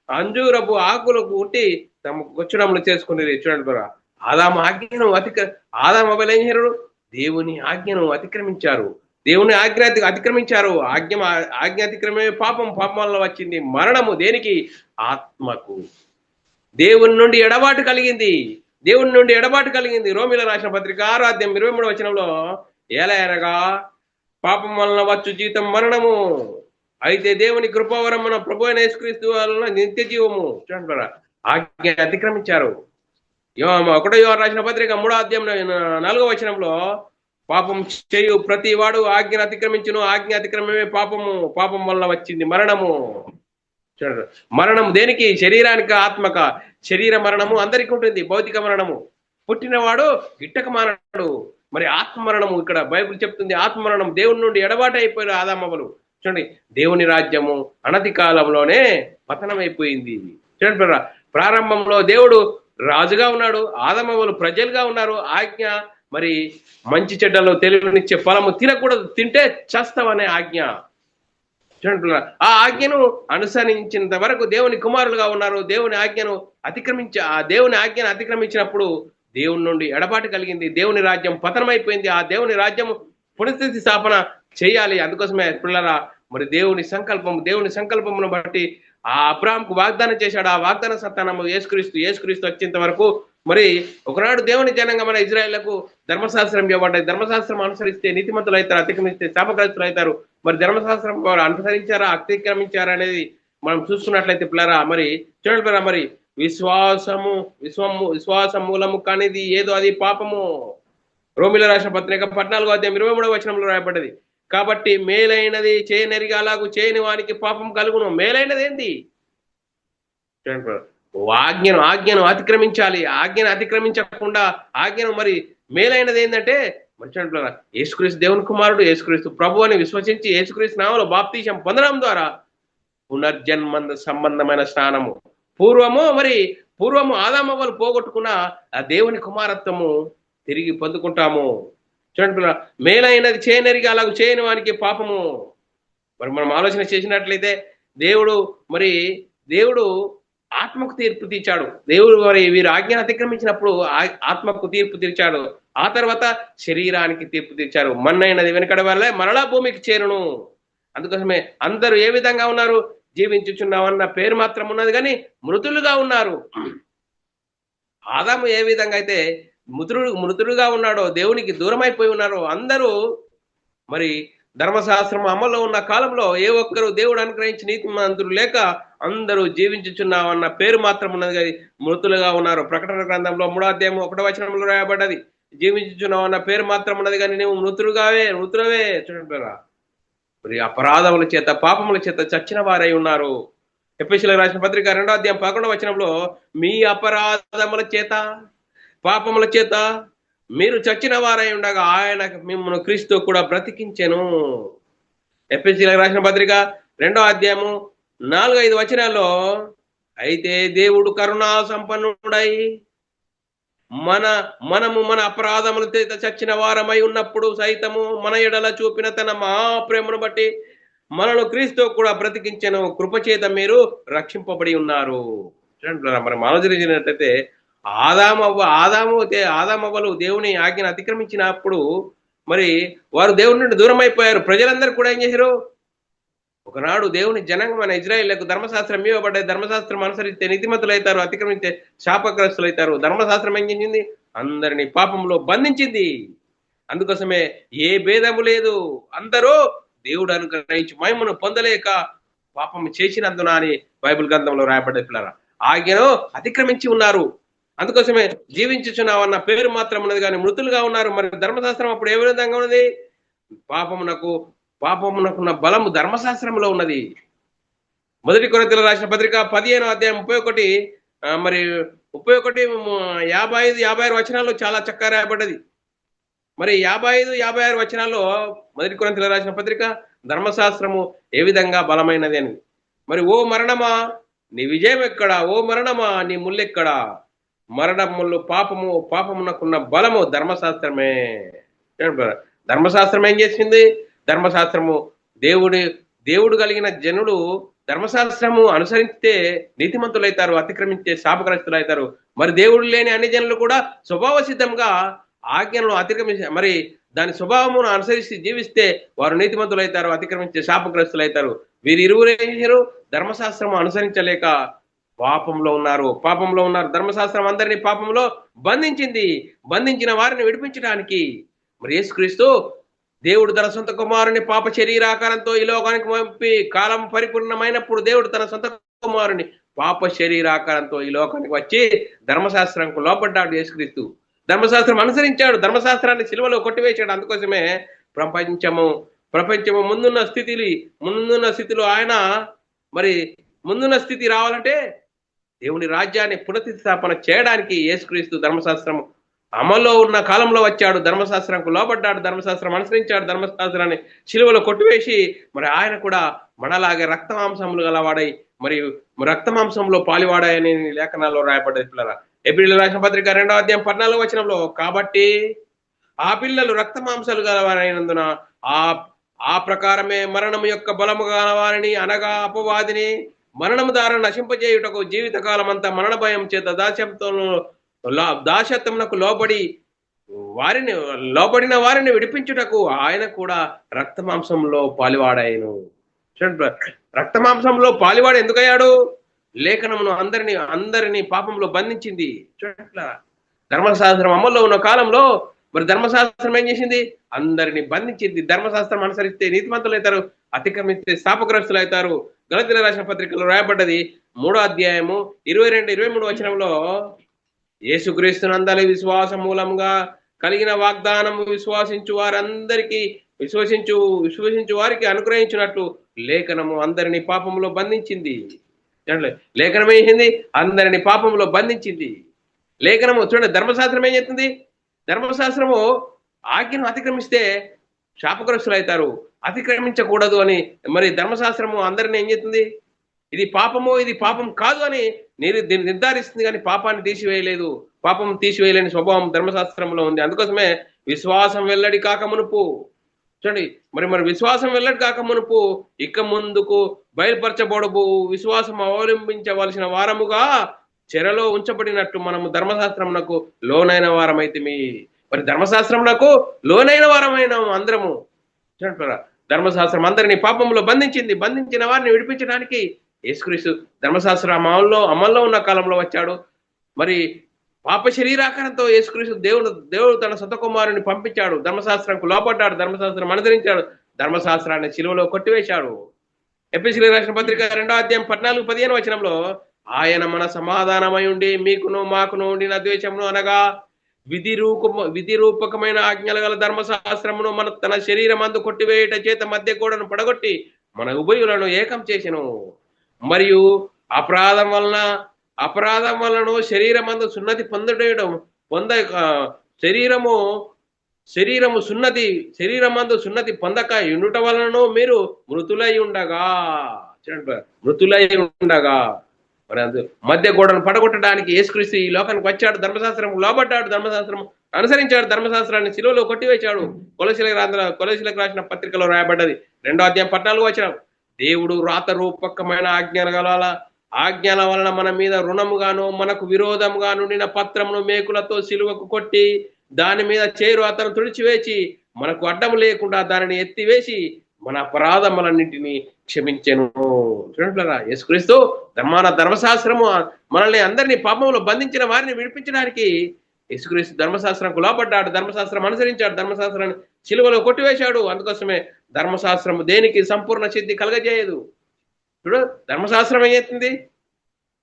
అంజూరపు ఆకులకు ఉట్టి తమ గొచ్చడములు చేసుకుని. చూడండి బ్రదర్, ఆదాము అవ్వలు ఏం చేశారు? దేవుని ఆజ్ఞను అతిక్రమించారు. దేవుని ఆజ్ఞ అతిక్రమించారు. ఆజ్ఞ అతిక్రమే పాపం. పాపం వల్ల వచ్చింది మరణము. దేనికి? ఆత్మకు. దేవుని నుండి ఎడబాటు కలిగింది. దేవుని నుండి ఎడబాటు కలిగింది. రోమిల రాసిన పత్రిక 6వ అధ్యాయం 23వ వచనంలో ఎలా అనగా పాపం వలన వచ్చు జీతం మరణము, అయితే దేవుని కృపావరం మన ప్రభు అయిన యేసుక్రీస్తు వలన నిత్య జీవము. చూడండి, ఆజ్ఞ అతిక్రమించారు. 1వ యోహాను రాసిన పత్రిక 3వ అధ్యాయం 4వ వచనంలో పాపం చేయు ప్రతి వాడు ఆజ్ఞను అతిక్రమించును, ఆజ్ఞ అతిక్రమమే పాపము, పాపం వలన వచ్చింది మరణము. చూడండి, మరణము దేనికి? శరీరానికి, ఆత్మక. శరీర మరణము అందరికీ ఉంటుంది, భౌతిక మరణము. పుట్టినవాడు గిట్టక మానడు. మరి ఆత్మ మరణము ఇక్కడ బైబిల్ చెప్తుంది. ఆత్మ మరణం దేవుని నుండి ఎడబాటు అయిపోయారు ఆదామవ్వలు. చూడండి, దేవుని రాజ్యము అనతి కాలంలోనే పతనమైపోయింది. చూడండి, ప్రారంభంలో దేవుడు రాజుగా ఉన్నాడు, ఆదామవ్వలు ప్రజలుగా ఉన్నారు. ఆజ్ఞ మరి మంచి చెడ్డలో తెలివినిచ్చే ఫలము తినకూడదు, తింటే చేస్తామనే ఆజ్ఞ. చూడండి, ఆ ఆజ్ఞను అనుసరించినంత వరకు దేవుని కుమారులుగా ఉన్నారు. దేవుని ఆజ్ఞను అతిక్రమించినప్పుడు దేవుని నుండి ఎడబాటు కలిగింది. దేవుని రాజ్యం పతనమైపోయింది. ఆ దేవుని రాజ్యం పునఃస్థితి స్థాపన చేయాలి. అందుకోసమే పిల్లరా, మరి దేవుని సంకల్పమును బట్టి ఆ అబ్రాహాంకు వాగ్దానం చేశాడు. ఆ వాగ్దాన సంతానము యేసుక్రీస్తు వచ్చేంత వరకు మరి ఒకనాడు దేవుని జనంగా మన ఇజ్రాయేళ్లకు ధర్మశాస్త్రం ఇవ్వబడ్డాయి. ధర్మశాస్త్రం అనుసరిస్తే నీతిమంతులు అవుతారు, అతిక్రమిస్తే శాపగ్రస్తులు అవుతారు. మరి ధర్మశాస్త్రం అనుసరించారా, అతిక్రమించారా అనేది మనం చూసుకున్నట్లయితే పిల్లరా, మరి చూడండి పిల్లరా, మరి విశ్వాసం మూలము కానిది ఏదో అది పాపము. రోమిల రాసిన పత్రిక 14వ అధ్యాయం 23వ వచనంలో రాయబడ్డది. కాబట్టి మేలైనది చేయనెరిగి అలాగూ చేయని వానికి పాపం కలుగును. మేలైనది ఏంటి? ఆజ్ఞను అతిక్రమించాలి. ఆజ్ఞను అతిక్రమించకుండా ఆజ్ఞను మరి మేలైనది ఏంటంటే మంచి యేసుక్రీస్తు దేవుని కుమారుడు, యేసుక్రీస్తు ప్రభు అని విశ్వసించి యేసుక్రీస్తు నామములో బాప్తీసం పొందడం ద్వారా పునర్జన్మ సంబంధమైన స్నానము. పూర్వము ఆదామవ్వలు పోగొట్టుకున్న ఆ దేవుని కుమారత్వము తిరిగి పొందుకుంటాము. చూడండి, మేలైనది చేయనరిగి అలాగూ చేయని వానికి పాపము. మరి మనం ఆలోచన చేసినట్లయితే దేవుడు ఆత్మకు తీర్పు తీర్చాడు. దేవుడు మరి వీరు ఆజ్ఞను అతిక్రమించినప్పుడు ఆత్మకు తీర్పు తీర్చాడు. ఆ తర్వాత శరీరానికి తీర్పు తీర్చారు. మన్నైనది వెనుకడ వల్లే మరలా భూమికి చేరును. అందుకోసమే అందరూ ఏ విధంగా ఉన్నారు? జీవించుచున్నామన్న పేరు మాత్రం ఉన్నది కానీ మృతులుగా ఉన్నారు. ఆదాము ఏ విధంగా అయితే మృతుడుగా ఉన్నాడో, దేవునికి దూరం అయిపోయి ఉన్నారో, అందరూ మరి ధర్మశాస్త్రం అమల్లో ఉన్న కాలంలో ఏ ఒక్కరు దేవుడు అనుగ్రహించి నీతిమంతులు లేక అందరూ జీవించుచున్నామన్న పేరు మాత్రం ఉన్నది కానీ మృతులుగా ఉన్నారు. ప్రకటన గ్రంథంలో 3వ అధ్యాయం 1వ వచనంలో రాయబడ్డది, జీవించుచున్నామన్న పేరు మాత్రం ఉన్నది కానీ నువ్వు మృతులవే. చూడండి, మరి అపరాధముల చేత పాపముల చేత చచ్చిన వారై ఉన్నారు. ఎఫెసీయులకు రాసిన పత్రిక 2వ అధ్యాయం 11వ వచనంలో మీ అపరాధముల చేత పాపముల చేత మీరు చచ్చిన వారై ఉండగా ఆయన మిమ్మల్ని క్రీస్తు కూడా బ్రతికించెను. ఎఫెసీయులకు రాసిన పత్రిక 2వ అధ్యాయము 4-5 వచనాల్లో అయితే దేవుడు కరుణా సంపన్నుడై మనము మన అపరాధముల చేత చచ్చిన వారమై ఉన్నప్పుడు సైతము మన ఎడల చూపిన తన మహాప్రేమను బట్టి మనను క్రీస్తు కూడా బ్రతికించెను. కృపచేత మీరు రక్షింపబడి ఉన్నారు. మరి ఆలోచించినట్లయితే ఆదామవ్వలు దేవుని ఆజ్ఞను అతిక్రమించినప్పుడు మరి వారు దేవుని నుండి దూరం అయిపోయారు. ప్రజలందరూ కూడా ఏం చేశారు? ఒకనాడు దేవుని జనాంగమైన ఇజ్రాయేళ్లకు ధర్మశాస్త్రం ఇవ్వబడ్డాయి. ధర్మశాస్త్రం అనుసరిస్తే నీతిమంతులు అవుతారు, అతిక్రమిస్తే శాపగ్రస్తులు అవుతారు. ధర్మశాస్త్రం ఏం చేసింది? అందరినీ పాపంలో బంధించింది. అందుకోసమే ఏ భేదము లేదు, అందరూ దేవుడు అనుగ్రహించి మహిమను పొందలేక పాపం చేసినందున అని బైబిల్ గ్రంథంలో రాయబడ్డ పిల్లరా ఆజ్ఞను అతిక్రమించి ఉన్నారు. అందుకోసమే జీవించుచున్నావన్న పేరు మాత్రం ఉన్నది కానీ మృతులుగా ఉన్నారు. మరి ధర్మశాస్త్రం అప్పుడు ఏ విధంగా ఉన్నది? పాపమునకున్న బలము ధర్మశాస్త్రంలో ఉన్నది. 1 కొరింథీయులకు రాసిన పత్రిక 15వ అధ్యాయం 31 మరి 31 55 56 వచనాల్లో చాలా చక్కగా రాయబడ్డది. మరి 55 56 వచనాల్లో 1 కొరింథీయులకు రాసిన పత్రిక ధర్మశాస్త్రము ఏ విధంగా బలమైనది అని. మరి ఓ మరణమా నీ విజయం ఎక్కడా? ఓ మరణమా నీ ముల్లెక్కడా? మరణములు పాపమునకున్న బలము ధర్మశాస్త్రమే. ధర్మశాస్త్రం ఏం చేసింది? ధర్మశాస్త్రము దేవుడు కలిగిన జనులు ధర్మశాస్త్రము అనుసరిస్తే నీతిమంతులైతారు, అతిక్రమించే శాపగ్రస్తులు అవుతారు. మరి దేవుడు లేని అన్ని జనులు కూడా స్వభావ సిద్ధంగా ఆజ్ఞలను అతిక్రమించి మరి దాని స్వభావమును అనుసరిస్తే జీవిస్తే వారు నీతిమంతులైతారు, అతిక్రమించే శాపగ్రస్తులు అవుతారు. వీరిరువురు ఏం చేశారు? ధర్మశాస్త్రము అనుసరించలేక పాపంలో ఉన్నారు. ధర్మశాస్త్రం అందరినీ పాపంలో బంధించింది. బంధించిన వారిని విడిపించడానికి మరి యేసుక్రీస్తు దేవుడు తన సొంత కుమారుని పాప శరీరాకారంతో ఈ లోకానికి పంపి కాలం పరిపూర్ణమైనప్పుడు దేవుడు తన సొంత కుమారుని పాప శరీరాకారంతో ఈ లోకానికి వచ్చి ధర్మశాస్త్రంకు లోపడ్డాడు. యేసుక్రీస్తు ధర్మశాస్త్రం అనుసరించాడు, ధర్మశాస్త్రాన్ని సిలువలో కొట్టివేశాడు. అందుకోసమే ప్రపంచము ముందున్న స్థితిలో ఆయన మరి ముందున్న స్థితి రావాలంటే దేవుని రాజ్యాన్ని పునఃస్థాపన చేయడానికి యేసుక్రీస్తు ధర్మశాస్త్రం అమల్లో ఉన్న కాలంలో వచ్చాడు. ధర్మశాస్త్రంకు లోబడ్డాడు, ధర్మశాస్త్రం అనుసరించాడు, ధర్మశాస్త్రాన్ని శిలువలో కొట్టివేసి మరి ఆయన కూడా మనలాగే రక్తమాంసములు గలవాడై మరి రక్తమాంసంలో పాలివాడాయని లేఖనాల్లో రాయబడ్డది. పిల్లరా, ఎబ్రీయులకు రాసిన పత్రిక 2వ అధ్యాయం 14వ వచనంలో కాబట్టి ఆ పిల్లలు రక్తమాంసాలు గలవారైనందున ఆ ప్రకారమే మరణము యొక్క బలము గలవారిని అనగా అపవాదిని మరణము ద్వారా నశింపజేయుటకు జీవితకాలం అంతా మరణ భయం చేత దాసత్వమునకు లోబడిన వారిని విడిపించుటకు ఆయన కూడా రక్తమాంసంలో పాలివాడాయను. రక్తమాంసంలో పాలివాడు ఎందుకయ్యాడు? లేఖనమును అందరినీ పాపంలో బంధించింది. ధర్మశాస్త్రం అమల్లో ఉన్న కాలంలో మరి ధర్మశాస్త్రం ఏం చేసింది? అందరినీ బంధించింది. ధర్మశాస్త్రం అనుసరిస్తే నీతిమంతులు అవుతారు, అతిక్రమిస్తే శాపగ్రస్తులు అవుతారు. గలతీయులకు రాసిన పత్రికలో రాయబడ్డది 3వ అధ్యాయము 22-23 వచనంలో యేసుక్రీస్తునందలి విశ్వాసం మూలంగా కలిగిన వాగ్దానము విశ్వసించు వారికి అనుగ్రహించినట్లు లేఖనము అందరినీ పాపంలో బంధించింది. లేఖనం ఏం చేసింది? అందరినీ పాపంలో బంధించింది. లేఖనము చూడండి, ధర్మశాస్త్రం ఏం చేస్తుంది? ధర్మశాస్త్రము ఆజ్ఞను అతిక్రమిస్తే శాపగ్రస్తులు అవుతారు, అతిక్రమించకూడదు అని మరి ధర్మశాస్త్రము అందరినీ ఏం చేస్తుంది? ఇది పాపము, ఇది పాపం కాదు అని నిర్ధారిస్తుంది, కానీ పాపాన్ని తీసివేయలేదు. పాపం తీసివేయలేని స్వభావం ధర్మశాస్త్రంలో ఉంది. అందుకోసమే విశ్వాసం వెల్లడి కాక మునుపు చూడండి, మరి విశ్వాసం వెల్లడి కాక మునుపు ఇక ముందుకు బయలుపరచబడబు విశ్వాసం అవలంబించవలసిన వారముగా చెరలో ఉంచబడినట్టు మనము ధర్మశాస్త్రమునకు లోనైన వారమైతే మరి ధర్మశాస్త్రమునకు లోనైన వారమైన అందరము చూడండి. ధర్మశాస్త్రం అందరినీ పాపంలో బంధించిన వారిని విడిపించడానికి యేసుక్రీస్తు ధర్మశాస్త్రం అమల్లో ఉన్న కాలంలో వచ్చాడు. మరి పాప శరీరాకారంతో యేసుక్రీస్తు దేవుడు తన సొంత కుమారుని పంపించాడు. ధర్మశాస్త్రంకు లోపడ్డాడు, ధర్మశాస్త్రం అనుసరించాడు, ధర్మశాస్త్రాన్ని శిలువలో కొట్టివేశాడు. ఎఫెసీయులకు రాసిన పత్రిక 2వ అధ్యాయం 14-15 వచనంలో ఆయన మన సమాధానమై ఉండి మీకును మాకును ఉండిన ద్వేషమును అనగా విధి రూపకమైన ఆజ్ఞలు గల ధర్మశాస్త్రమును తన శరీరం అందు కొట్టివేయట చేత మధ్య గోడను పడగొట్టి మన ఉభయులను ఏకం చేసెను. మరియు అపరాధం వలన శరీరమందు సున్నతి శరీరమందు సున్నతి పొందక ఉండుట వలన మీరు మృతులై ఉండగా మరి మధ్య గోడను పడగొట్టడానికి యేసుక్రీస్తు ఈ లోకానికి వచ్చాడు. ధర్మశాస్త్రం లోబడ్డాడు, ధర్మశాస్త్రం అనుసరించాడు, ధర్మశాస్త్రాన్ని శిలువలో కొట్టివేశాడు. కొలసీలకు రాసిన పత్రికలో రాయబడ్డది 2వ అధ్యాయం 14వ వచనం. దేవుడు రాత రూపకమైన ఆజ్ఞల వలన మన మీద రుణముగాను మనకు విరోధముగా నుండిన పత్రమును మేకులతో సిలువకు కొట్టి దాని మీద చేరు అతను తుడిచివేసి మనకు అడ్డము లేకుండా దానిని ఎత్తివేసి మన అపరాధములన్నింటినీ క్షమించెను. చూడండి, యేసుక్రీస్తు ధర్మశాస్త్రము మనల్ని అందరినీ పాపంలో బంధించిన వారిని విడిపించడానికి యేసుక్రీస్తు ధర్మశాస్త్రంకు లోబడ్డాడు, ధర్మశాస్త్రం అనుసరించాడు, ధర్మశాస్త్రాన్ని శిలువలో కొట్టివేశాడు. అందుకోసమే ధర్మశాస్త్రము దేనికి సంపూర్ణ సిద్ధి కలగజేయదు. చూడు, ధర్మశాస్త్రం ఏం చేస్తుంది?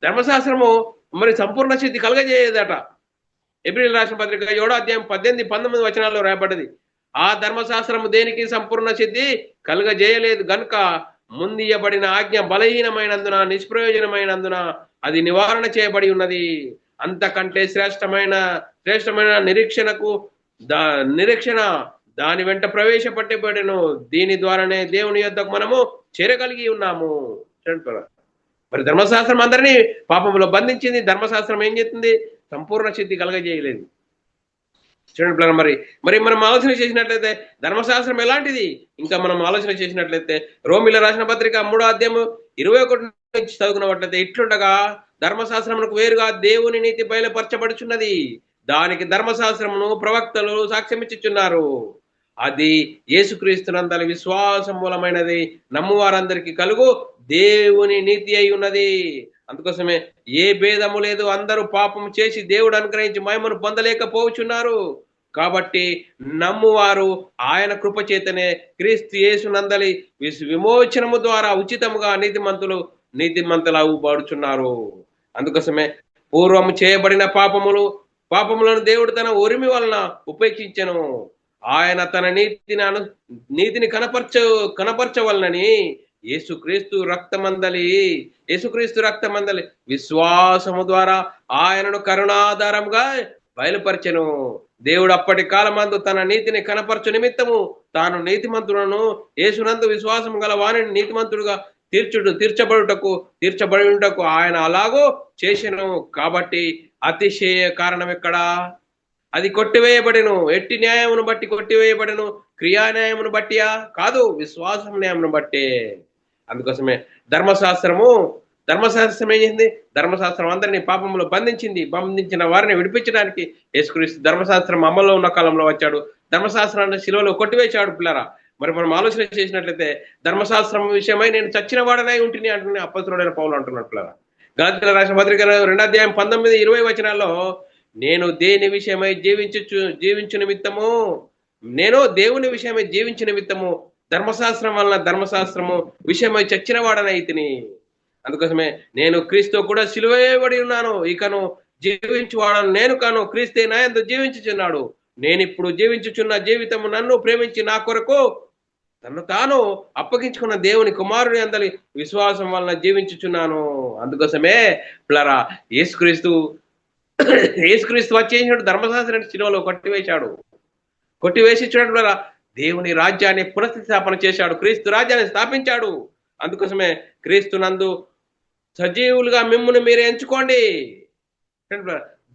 ధర్మశాస్త్రము మరి సంపూర్ణ సిద్ధి కలగజేయదట. ఎబ్రిల్ రాసిన పత్రిక 7వ అధ్యాయం 18, 19 వచనాల్లో రాయబడ్డది. ఆ ధర్మశాస్త్రము దేనికి సంపూర్ణ సిద్ధి కలుగజేయలేదు గనుక ముందియబడిన ఆజ్ఞ బలహీనమైనందున, నిష్ప్రయోజనమైనందున అది నివారణ చేయబడి ఉన్నది. అంతకంటే శ్రేష్టమైన నిరీక్షణ దాని వెంట ప్రవేశపెట్టబడెను. దీని ద్వారానే దేవుని యొద్దకు మనము చేరగలిగి ఉన్నాము. మరి ధర్మశాస్త్రం అందరినీ పాపంలో బంధించింది. ధర్మశాస్త్రం ఏం చేస్తుంది? సంపూర్ణ సిద్ధి కలగజేయలేదు. చూడండి పిల్లలు, మరి మనం ఆలోచన చేసినట్లయితే ధర్మశాస్త్రం ఎలాంటిది ఇంకా మనం ఆలోచన చేసినట్లయితే రోమిల రాసిన పత్రిక 3వ అధ్యాయం 21 నుంచి చదువుకున్నట్లయితే ఇట్లుండగా ధర్మశాస్త్రమునకు వేరుగా దేవుని నీతి బయలుపరచబడుచున్నది. దానికి ధర్మశాస్త్రమును ప్రవక్తలు సాక్ష్యమిచ్చుచున్నారు. అది యేసుక్రీస్తునందలి విశ్వాసం మూలమైనది. నమ్మువారందరికీ కలుగు దేవుని నీతి అయి ఉన్నది. అందుకోసమే ఏ భేదము లేదు. అందరూ పాపము చేసి దేవుడు అనుగ్రహించి మహిమను పొందలేకపోవచ్చున్నారు. కాబట్టి నమ్మువారు ఆయన కృప చేతనే క్రీస్తు యేసునందలి విమోచనము ద్వారా ఉచితముగా నీతిమంతులవుబడుచున్నారు. అందుకోసమే పూర్వము చేయబడిన పాపములను దేవుడు తన ఉరిమి వలన ఉపేక్షించెను. ఆయన తన నీతిని కనపరచవలనని యేసుక్రీస్తు రక్తమందలి విశ్వాసము ద్వారా ఆయనను కరుణాధారంగా బయలుపరచెను. దేవుడు అప్పటి కాలమందు తన నీతిని కనపరచు నిమిత్తము తాను నీతిమంతులను యేసునందు విశ్వాసం గల వాణిని నీతిమంతుడుగా తీర్చబడుటకు ఆయన అలాగో చేసెను. కాబట్టి అతిశయ కారణం ఎక్కడా? అది కొట్టివేయబడెను. ఎట్టి న్యాయమును బట్టి కొట్టివేయబడెను. క్రియా న్యాయమును బట్టియా? కాదు, విశ్వాసం న్యాయమును బట్టే. అందుకోసమే ధర్మశాస్త్రం ఏం చేసింది? ధర్మశాస్త్రం అందరినీ పాపంలో బంధించిన వారిని విడిపించడానికి యేసుక్రీస్తు ధర్మశాస్త్రం అమల్లో ఉన్న కాలంలో వచ్చాడు. ధర్మశాస్త్రాన్ని శిలువలో కొట్టివేశాడు. పిల్లరా, మరి మనం ఆలోచన చేసినట్లయితే ధర్మశాస్త్రం విషయమై నేను చచ్చిన వాడనై ఉంటుంది అంటున్న అపొస్తలుడైన పౌలు అంటున్నాడు. పిల్లరా, గలాతీయుల రాసిన పత్రిక 2వ అధ్యాయం 19, 20 వచనాల్లో నేను దేని విషయమై జీవించు నిమిత్తము, నేను దేవుని విషయమై జీవించిన నిమిత్తము ధర్మశాస్త్రము విషయమై చచ్చిన వాడనైతిని. అందుకోసమే నేను క్రీస్తు కూడా సిలువ వేయబడి ఉన్నాను. ఇకను జీవించువాడను నేను కాను, క్రీస్తే నా యందు జీవించుచున్నాడు. నేనిప్పుడు జీవించుచున్న జీవితము నన్ను ప్రేమించి నా కొరకు తను తాను అప్పగించుకున్న దేవుని కుమారుని అందరి విశ్వాసం వలన జీవించుచున్నాను. అందుకోసమే పిల్లరా, యేసుక్రీస్తు వచ్చేసినట్టు ధర్మశాస్త్రాన్ని శిలువలో కొట్టివేసి చూడండి, దేవుని రాజ్యాన్ని పునఃస్థాపన చేశాడు. క్రీస్తు రాజ్యాన్ని స్థాపించాడు. అందుకోసమే క్రీస్తు నందు సజీవులుగా మిమ్మును మీరే ఎంచుకోండి.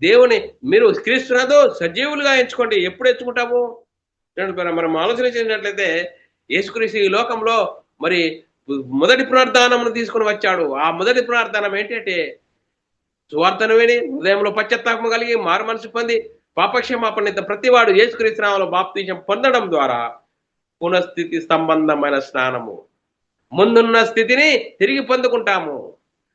దేవుని మీరు క్రీస్తునందు సజీవులుగా ఎంచుకోండి. ఎప్పుడు ఎంచుకుంటాము? మనం ఆలోచన చేసినట్లయితే యేసుక్రీస్తు ఈ లోకంలో మరి మొదటి పునరుద్ధానమును తీసుకుని వచ్చాడు. ఆ మొదటి పునరుద్ధానం ఏంటంటే సువార్తను విని హృదయంలో పశ్చాత్తాపం కలిగి మారు మనసు పొంది పాపక్షమాపణ ప్రతివాడు యేసుక్రీస్తు నామములో బాప్తిసం పొందడం ద్వారా పునఃస్థితి సంబంధమైన స్నానము, ముందున్న స్థితిని తిరిగి పొందుకుంటాము.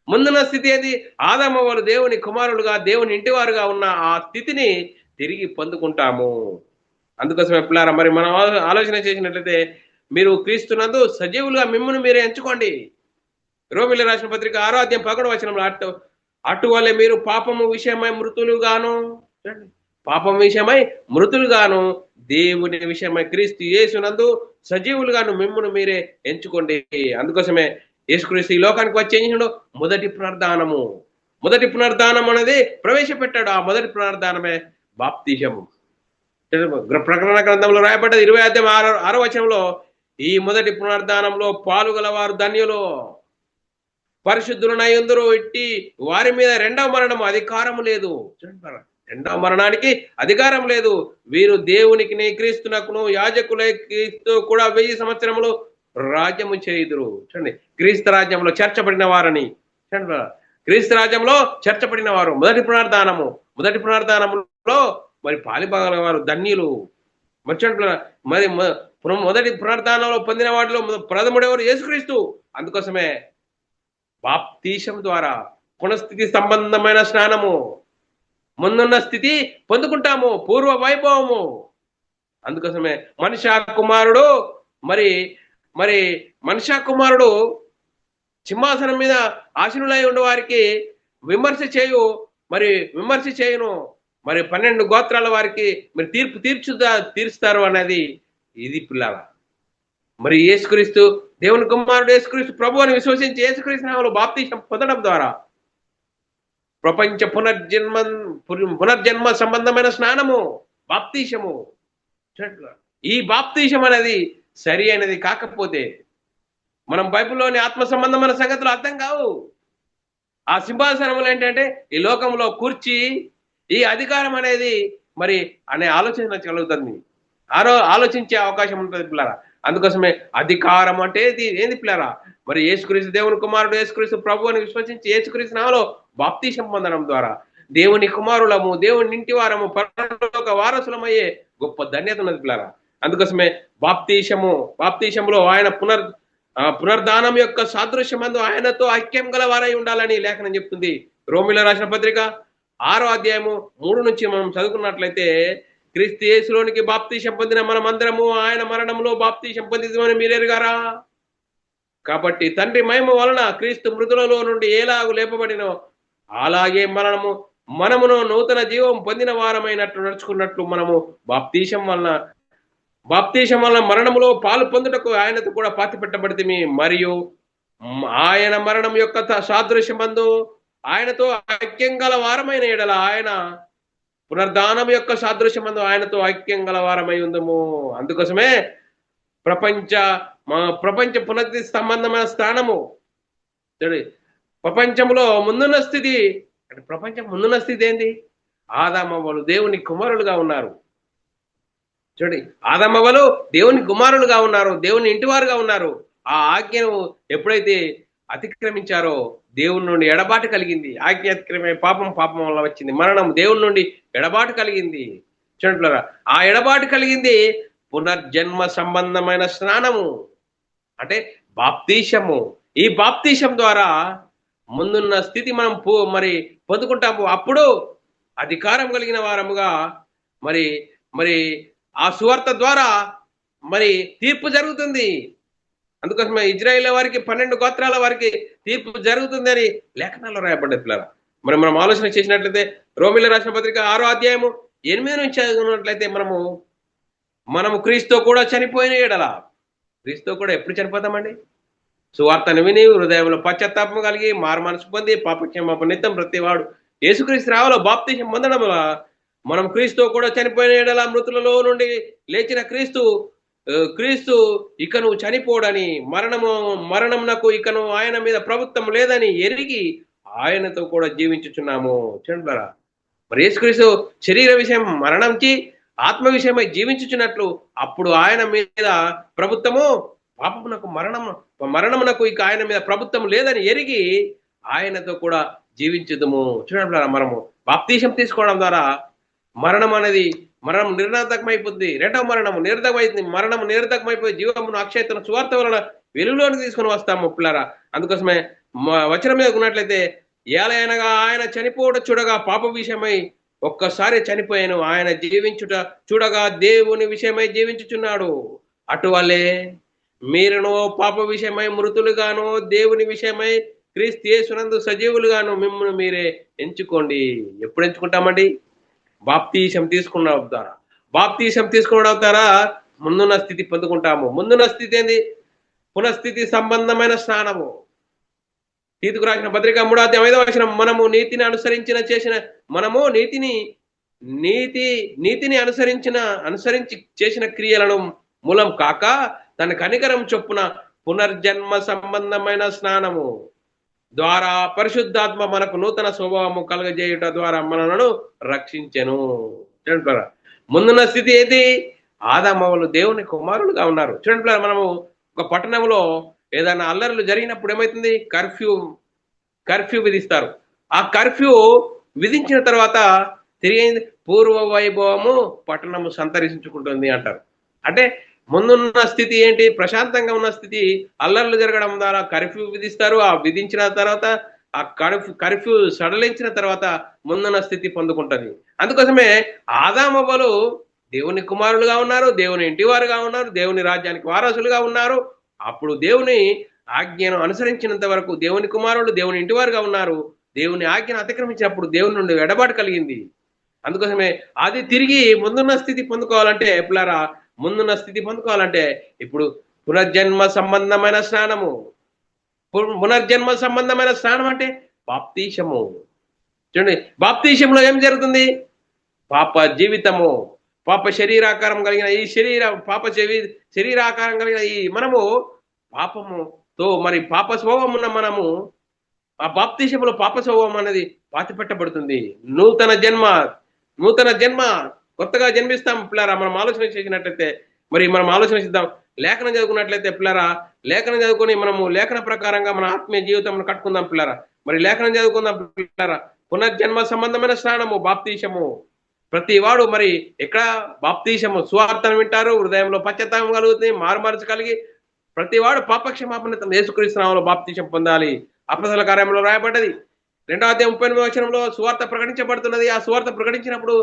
ముందున్న స్థితి ఏది? ఆదాము వాళ్ళు దేవుని కుమారులుగా దేవుని ఇంటివారుగా ఉన్న ఆ స్థితిని తిరిగి పొందుకుంటాము. అందుకోసమే పిల్లారా, మరి మనం ఆలోచన చేసినట్లయితే మీరు క్రీస్తునందు సజీవులుగా మిమ్మును మీరే ఎంచుకోండి. రోమిల రాసిన పత్రిక 6వ అధ్యాయం 11వ వచనంలో అటువలే మీరు పాపము విషయమై మృతులుగాను దేవుని విషయమై క్రీస్తు యేసునందు సజీవులుగాను మిమ్మును మీరే ఎంచుకోండి. అందుకోసమే యేసుక్రీస్తు ఈ లోకానికి వచ్చి ఏం చేసాడు? మొదటి పునరుద్ధానం అనేది ప్రవేశపెట్టాడు. ఆ మొదటి పునరుద్ధానమే బాప్తిజము. ప్రకటన గ్రంథంలో రాయబడ్డది 20వ అధ్యాయం 6వ వచనంలో, ఈ మొదటి పునరుద్ధానంలో పాలుగలవారు ధన్యులు, పరిశుద్ధులనై ఉందురు. ఇట్టి వారి మీద రెండవ మరణము అధికారం లేదు. రెండవ మరణానికి అధికారం లేదు. వీరు దేవునికి క్రీస్తునకును యాజకులతో కూడా 1000 సంవత్సరములు రాజ్యము చేయుదురు. చూడండి, క్రీస్తు రాజ్యంలో చేర్చబడిన వారని. క్రీస్తు రాజ్యంలో చేర్చబడిన వారు మొదటి పునరుద్ధానములో మరి పాలిభాగల వారు ధన్యులు. మరి మొదటి పునరుద్ధానంలో పొందిన వాటిలో ప్రథముడెవరు? యేసుక్రీస్తు. అందుకోసమే బాప్తీసం ద్వారా పునఃస్థితి సంబంధమైన స్నానము, ముందున్న స్థితి పొందుకుంటాము, పూర్వ వైభవము. అందుకోసమే మనుష్య కుమారుడు సింహాసనం మీద ఆసీనులై ఉండే వారికి విమర్శ చేయు మరి విమర్శ చేయను. మరి 12 గోత్రాల వారికి మరి తీర్పు తీరుస్తారు అనేది ఇది పిల్లల. మరి యేసుక్రీస్తు దేవుని కుమారుడు యేసుక్రీస్తు ప్రభు అని విశ్వసించి యేసుక్రీస్తు నామములో బాప్తీసం పొందడం ద్వారా ప్రపంచ పునర్జన్మ సంబంధమైన స్నానము బాప్తీసము. ఈ బాప్తీసం అనేది సరి అయినది కాకపోతే మనం బైబిల్లోని ఆత్మ సంబంధమైన సంగతులు అర్థం కావు. ఆ సింహాసనములు ఏంటంటే ఈ లోకంలో కూర్చి ఈ అధికారం అనేది మరి అనే ఆలోచన కలుగుతుంది, ఆలోచించే అవకాశం ఉంటుంది పిల్లరా. అందుకోసమే అధికారం అంటే ఏంది పిల్లరా? మరి యేసుక్రీస్తు దేవుని కుమారుడు యేసుక్రీస్తు ప్రభు అని విశ్వసించి యేసుక్రీస్తు నామములో బాప్తీసం పొందడం ద్వారా దేవుని కుమారులము, దేవుని ఇంటి వారము, పరలోక వారసులమయ్యే గొప్ప ధన్యత ఉన్నది పిల్లరా. అందుకోసమే బాప్తీశంలో ఆయన పునర్ధానం యొక్క సాదృశ్యమందు ఆయనతో ఐక్యం గల వారై ఉండాలని లేఖనం చెప్తుంది. రోమిలో రాసిన పత్రిక 6వ అధ్యాయము 3 నుంచి మనం చదువుకున్నట్లయితే, క్రీస్తు యేసులోనికి బాప్తీసం పొందిన మనమందరము ఆయన మరణంలో బాప్తీసం పొందిదమని మీరెరుగారా? కాబట్టి తండ్రి మహిమ వలన క్రీస్తు మృతులలో నుండి ఎలాగూ లేపబడినో అలాగే మనమును నూతన జీవం పొందిన వారమైనట్లు నడుచుకున్నట్లు మనము బాప్తీసం వలన మరణములో పాలు పొందుటకు ఆయనతో కూడా పాతి పెట్టబడితిమి. మరియు ఆయన మరణం యొక్క సాదృశ్యమందు ఆయనతో ఐక్యం గల వారమైన ఎడల ఆయన పునర్ధానం యొక్క సాదృశ్యమందు ఆయనతో ఐక్యం గల వారమై ఉందము. అందుకోసమే ప్రపంచ పునరుద్ధి సంబంధమైన స్థానము ప్రపంచంలో ముందున్న స్థితి అంటే ప్రపంచం ముందున్న స్థితి ఏంది? ఆదామవ్వలు దేవుని కుమారులుగా ఉన్నారు. చూడండి, ఆదామవ్వలు దేవుని కుమారులుగా ఉన్నారు, దేవుని ఇంటివారుగా ఉన్నారు. ఆ ఆజ్ఞను ఎప్పుడైతే అతిక్రమించారో దేవుని నుండి ఎడబాటు కలిగింది. ఆజ్ఞ అతిక్రమే పాపం వల్ల వచ్చింది మరణం. దేవుని నుండి ఎడబాటు కలిగింది. చూడండి, ఆ ఎడబాటు కలిగింది పునర్జన్మ సంబంధమైన స్నానము అంటే బాప్తీసము. ఈ బాప్తీసం ద్వారా ముందున్న స్థితి మనం మరి పొందుకుంటాము. అప్పుడు అధికారం కలిగిన వారముగా మరి ఆ సువార్త ద్వారా మరి తీర్పు జరుగుతుంది. అందుకోసమే ఇజ్రాయేల్ వారికి 12 గోత్రాల వారికి తీర్పు జరుగుతుంది అని లేఖనాల్లో రాయబడ్డది పిల్లరా. మరి మనం ఆలోచన చేసినట్లయితే రోమిలో రాసిన పత్రిక 6వ అధ్యాయము 8 నుంచి చదువుకున్నట్లయితే మనము క్రీస్తు కూడా చనిపోయిన ఎడల, క్రీస్తు కూడా ఎప్పుడు చనిపోతామండి? సువార్తను విని హృదయంలో పశ్చాత్తాపం కలిగి మారు మనసు పొంది పాపక్షమాపణ నిత్యం ప్రతివాడు యేసుక్రీస్తు రావలో బాప్తీసం పొందడం మనం క్రీస్తు కూడా చనిపోయిన ఎడల మృతులలో నుండి లేచిన క్రీస్తు ఇకను చనిపోడని మరణమునకు ఇకను ఆయన మీద ప్రభుత్వం లేదని ఎరిగి ఆయనతో కూడా జీవించుచున్నాము. చూడండి, మరి యేసుక్రీస్తు శరీర విషయం మరణంచి ఆత్మ విషయమై జీవించుచున్నట్లు అప్పుడు ఆయన మీద ప్రభుత్వము మరణమునకు ఇక ఆయన మీద ప్రభుత్వం లేదని ఎరిగి ఆయనతో కూడా జీవించుదము. చూడండి, మనము బాప్తీసం తీసుకోవడం ద్వారా మరణం నిర్ణాతకమైపోతుంది. రెండవ మరణము నిరర్ధకమైంది. మరణము నిరర్ధకమైపోయి జీవమును అక్షయతను సువార్త వలన వెలుగులోనికి తీసుకొని వస్తాము పిల్లరా. అందుకోసమే వచనం మీద ఉన్నట్లయితే, ఏలయనగా ఆయన చనిపోవట చూడగా పాప విషయమై ఒక్కసారి చనిపోయాను, ఆయన చూడగా దేవుని విషయమై జీవించుచున్నాడు. అటువలే మీరును పాప విషయమై మృతులుగాను దేవుని విషయమై క్రీస్తు యేసునందు సజీవులుగాను మిమ్మల్ని మీరే ఎంచుకోండి. ఎప్పుడు ఎంచుకుంటామండి? బాప్తీసం తీసుకోవడం ద్వారా ముందున్న స్థితి పొందుకుంటాము. ముందున్న స్థితి ఏంది? పునఃస్థితి సంబంధమైన స్నానము. తీతుకు రాసిన పత్రిక 3వ అధ్యాయం 5వ వచనం, మనము నీతిని అనుసరించి చేసిన క్రియలను మూలం కాక తన కనికరం చొప్పున పునర్జన్మ సంబంధమైన స్నానము ద్వారా పరిశుద్ధాత్మ మనకు నూతన స్వభావము కలగజేయుట ద్వారా మనలను రక్షించెను. ముందున్న స్థితి ఏది? ఆదామవ్వలు దేవుని కుమారులుగా ఉన్నారు. చూడండి, మనము ఒక పట్టణంలో ఏదైనా అల్లర్లు జరిగినప్పుడు ఏమైతుంది? కర్ఫ్యూ విధిస్తారు. ఆ కర్ఫ్యూ విధించిన తర్వాత తిరిగి పూర్వ వైభవము పట్టణము సంతరించుకుంటుంది అంటారు. అంటే ముందున్న స్థితి ఏంటి? ప్రశాంతంగా ఉన్న స్థితి అల్లర్లు జరగడం ద్వారా కర్ఫ్యూ విధిస్తారు. ఆ విధించిన తర్వాత ఆ కర్ఫ్యూ సడలించిన తర్వాత ముందున్న స్థితి పొందుకుంటుంది. అందుకోసమే ఆదామవ్వలు దేవుని కుమారులుగా ఉన్నారు, దేవుని ఇంటివారుగా ఉన్నారు, దేవుని రాజ్యానికి వారసులుగా ఉన్నారు. అప్పుడు దేవుని ఆజ్ఞను అనుసరించినంత వరకు దేవుని కుమారులు దేవుని ఇంటివారుగా ఉన్నారు. దేవుని ఆజ్ఞను అతిక్రమించినప్పుడు దేవుని నుండి ఎడబాటు కలిగింది. అందుకోసమే అది తిరిగి ముందున్న స్థితి పొందుకోవాలంటే పిల్లారా, ముందున్న స్థితి పొందుకోవాలంటే ఇప్పుడు పునర్జన్మ సంబంధమైన స్నానము. పునర్జన్మ సంబంధమైన స్నానం అంటే బాప్తీసము. చూడండి, బాప్తీసంలో ఏం జరుగుతుంది? పాప జీవితము, పాప శరీరాకారం కలిగిన ఈ శరీరాకారం కలిగిన ఈ మనము పాపముతో మరి పాప స్వభావం ఉన్న మనము ఆ బాప్తీసంలో పాప స్వభావం అనేది పాతి పెట్టబడుతుంది. నూతన జన్మ కొత్తగా జన్మిస్తాం పిల్లరా. మనం ఆలోచన చేసినట్లయితే మరి మనం ఆలోచన చేద్దాం. లేఖనం చదువుకున్నట్లయితే పిల్లరా, లేఖనం చదువుకొని మనము లేఖన ప్రకారంగా మన ఆత్మీయ జీవితం కట్టుకుందాం పిల్లరా. మరి లేఖనం చదువుకుందాం పిల్లరా. పునర్జన్మ సంబంధమైన స్నానము బాప్తీసము. ప్రతి వాడు మరి ఎక్కడ బాప్తీసము సువార్తను వింటారు, హృదయంలో పశ్చాత్తాపం కలుగుతుంది, మారుమనసు కలిగి ప్రతి వాడు పాపక్షమాపణ యేసుక్రీస్తు నామములో బాప్తీసం పొందాలి. అపొస్తలుల కార్యములో రాయబడ్డది 2వ అధ్యాయం 38వ వచనంలో సువార్త ప్రకటించబడుతున్నది. ఆ సువార్త ప్రకటించినప్పుడు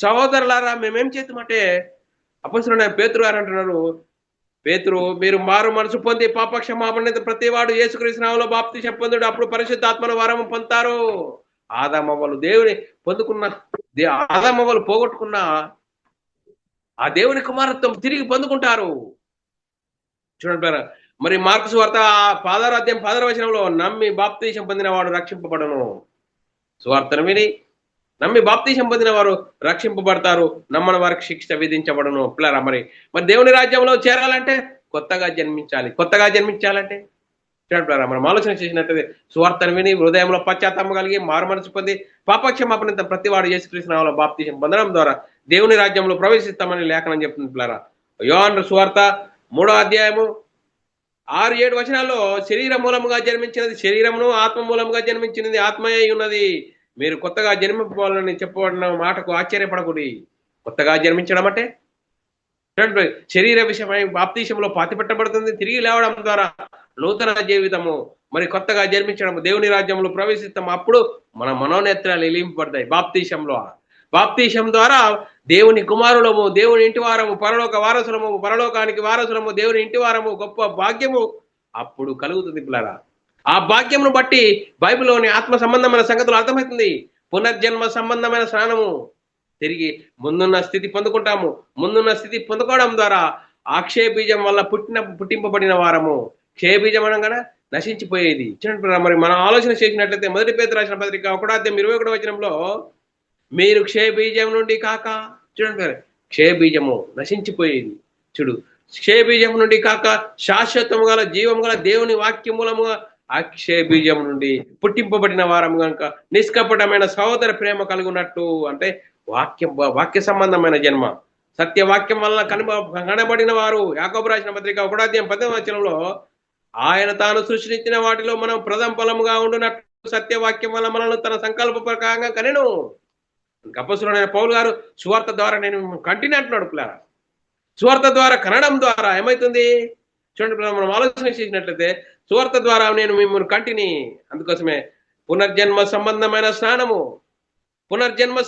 సహోదరులారా మేమేం చేద్దామంటే అపొస్తలుడైన పేతురు గారు అంటున్నారు, పేతురు మీరు మారు మనసు పొంది పాపక్షమాపణ ప్రతి వాడు యేసుక్రీస్తు నామములో బాప్తీసం పొందుడు, అప్పుడు పరిశుద్ధాత్మను వరము పొందుతారు. ఆదామవ్వలు దేవుని పొందుకున్న, ఆదామవ్వలు పోగొట్టుకున్న ఆ దేవుని కుమారత్వం తిరిగి పొందుకుంటారు. చూడండి, మరి మార్కు సువార్త 16వ అధ్యాయం 16వ వచనంలో నమ్మి బాప్తీసం పొందిన వాడు రక్షింపబడను. సువార్తను విని నమ్మి బాప్తీసం పొందిన వారు రక్షింపబడతారు, నమ్మని వారికి శిక్ష విధించబడను. పిల్లరా, మరి దేవుని రాజ్యంలో చేరాలంటే కొత్తగా జన్మించాలంటే చూడండి, మనం ఆలోచన చేసినట్లయితే సువార్తను విని హృదయంలో పశ్చాత్తాపం కలిగి మారుమనసు పొంది పాపక్షమాపణ ప్రతి వాడు యేసుక్రీస్తు నామములో బాప్తీసం పొందడం ద్వారా దేవుని రాజ్యంలో ప్రవేశిస్తామని లేఖనం చెప్తుంది. పిల్లరా, యోహాను సువార్త 3వ అధ్యాయము 6-7 వచనాల్లో శరీర మూలముగా జన్మించినది శరీరమును, ఆత్మ మూలముగా జన్మించినది ఆత్మయే ఉన్నది. మీరు కొత్తగా జన్మించాలని చెప్పబడిన మాటకు ఆశ్చర్యపడకూడదు. కొత్తగా జన్మించడం అంటే శరీర విషయమై బాప్తీసంలో పాతిపెట్టబడుతుంది. తిరిగి లేవడం ద్వారా నూతన జీవితము, మరి కొత్తగా జన్మించడం, దేవుని రాజ్యంలో ప్రవేశిస్తాం. అప్పుడు మన మనోనేత్రాలు వెలిగింపబడతాయి. బాప్తీసం ద్వారా దేవుని కుమారులము, దేవుని ఇంటి వారము, పరలోక వారసులము, పరలోకానికి వారసులము, దేవుని ఇంటి వారము, గొప్ప భాగ్యము అప్పుడు కలుగుతుంది పిల్లరా. ఆ భాగ్యమును బట్టి బైబిల్లోని ఆత్మ సంబంధమైన సంగతులు అర్థమవుతుంది. పునర్జన్మ సంబంధమైన స్నానము, తిరిగి ముందున్న స్థితి పొందుకుంటాము. ముందున్న స్థితి పొందుకోవడం ద్వారా ఆ క్షయబీజం వల్ల పుట్టింపబడిన వారము. క్షయబీజం అనగా నశించిపోయేది. చూడండి, మరి మనం ఆలోచన చేసినట్లయితే 1 పేతురు రాసిన పత్రిక 1వ అధ్యాయం 21వ వచనంలో మీరు క్షయబీజం నుండి కాక, చూడండి, క్షయబీజము నశించిపోయేది. చూడు, క్షయబీజం నుండి కాక శాశ్వతము గల జీవము గల దేవుని వాక్య మూలముగా అక్షయ బీజం నుండి పుట్టింపబడిన వారం కనుక నిష్కపటమైన సహోదర ప్రేమ కలుగునట్టు, అంటే వాక్య సంబంధమైన జన్మ, సత్యవాక్యం వల్ల కనబడిన వారు. యాకోబు రాసిన పత్రిక 1వ అధ్యాయం 10వ వచనంలో ఆయన తాను సృష్టించిన వాటిలో మనం ప్రథమ ఫలముగా ఉండునట్టు సత్యవాక్యం వల్ల మనల్ని తన సంకల్ప ప్రకారంగా కనెను. అపొస్తలుడైన పౌలు గారు సువార్త ద్వారా నేను కంటిని అంటున్నాడు పిల్లరా. సువార్త ద్వారా కనడం ద్వారా ఏమవుతుంది చూడండి, మనం ఆలోచన చేసినట్లయితే సువార్త ద్వారా నేను మిమ్మల్ని కంటిని. అందుకోసమే పునర్జన్మ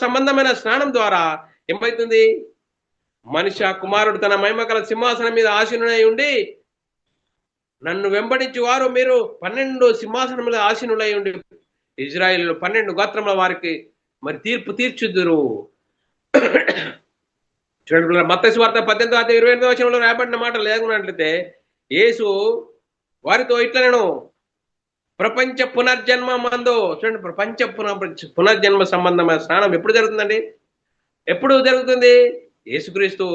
సంబంధమైన స్నానం ద్వారా ఏమవుతుంది? మనిషి కుమారుడు తన మహిమగల సింహాసనం మీద ఆసీనుడై ఉండి నన్ను వెంబడించి వారు మీరు 12 సింహాసనం మీద ఆసీనులై ఉండి ఇజ్రాయేలు 12 గోత్రముల వారికి మరి తీర్పు తీర్చుదురు. చూడండి, మత్తయి సువార్త 18:28 వచనంలో రాయబడిన మాట లేకున్నట్లయితే యేసు వారితో ఇట్లనెను, ప్రపంచ పునర్జన్మ మందు. చూడండి, పునర్జన్మ సంబంధమైన స్నానం ఎప్పుడు జరుగుతుందండి? ఎప్పుడు జరుగుతుంది? యేసుక్రీస్తు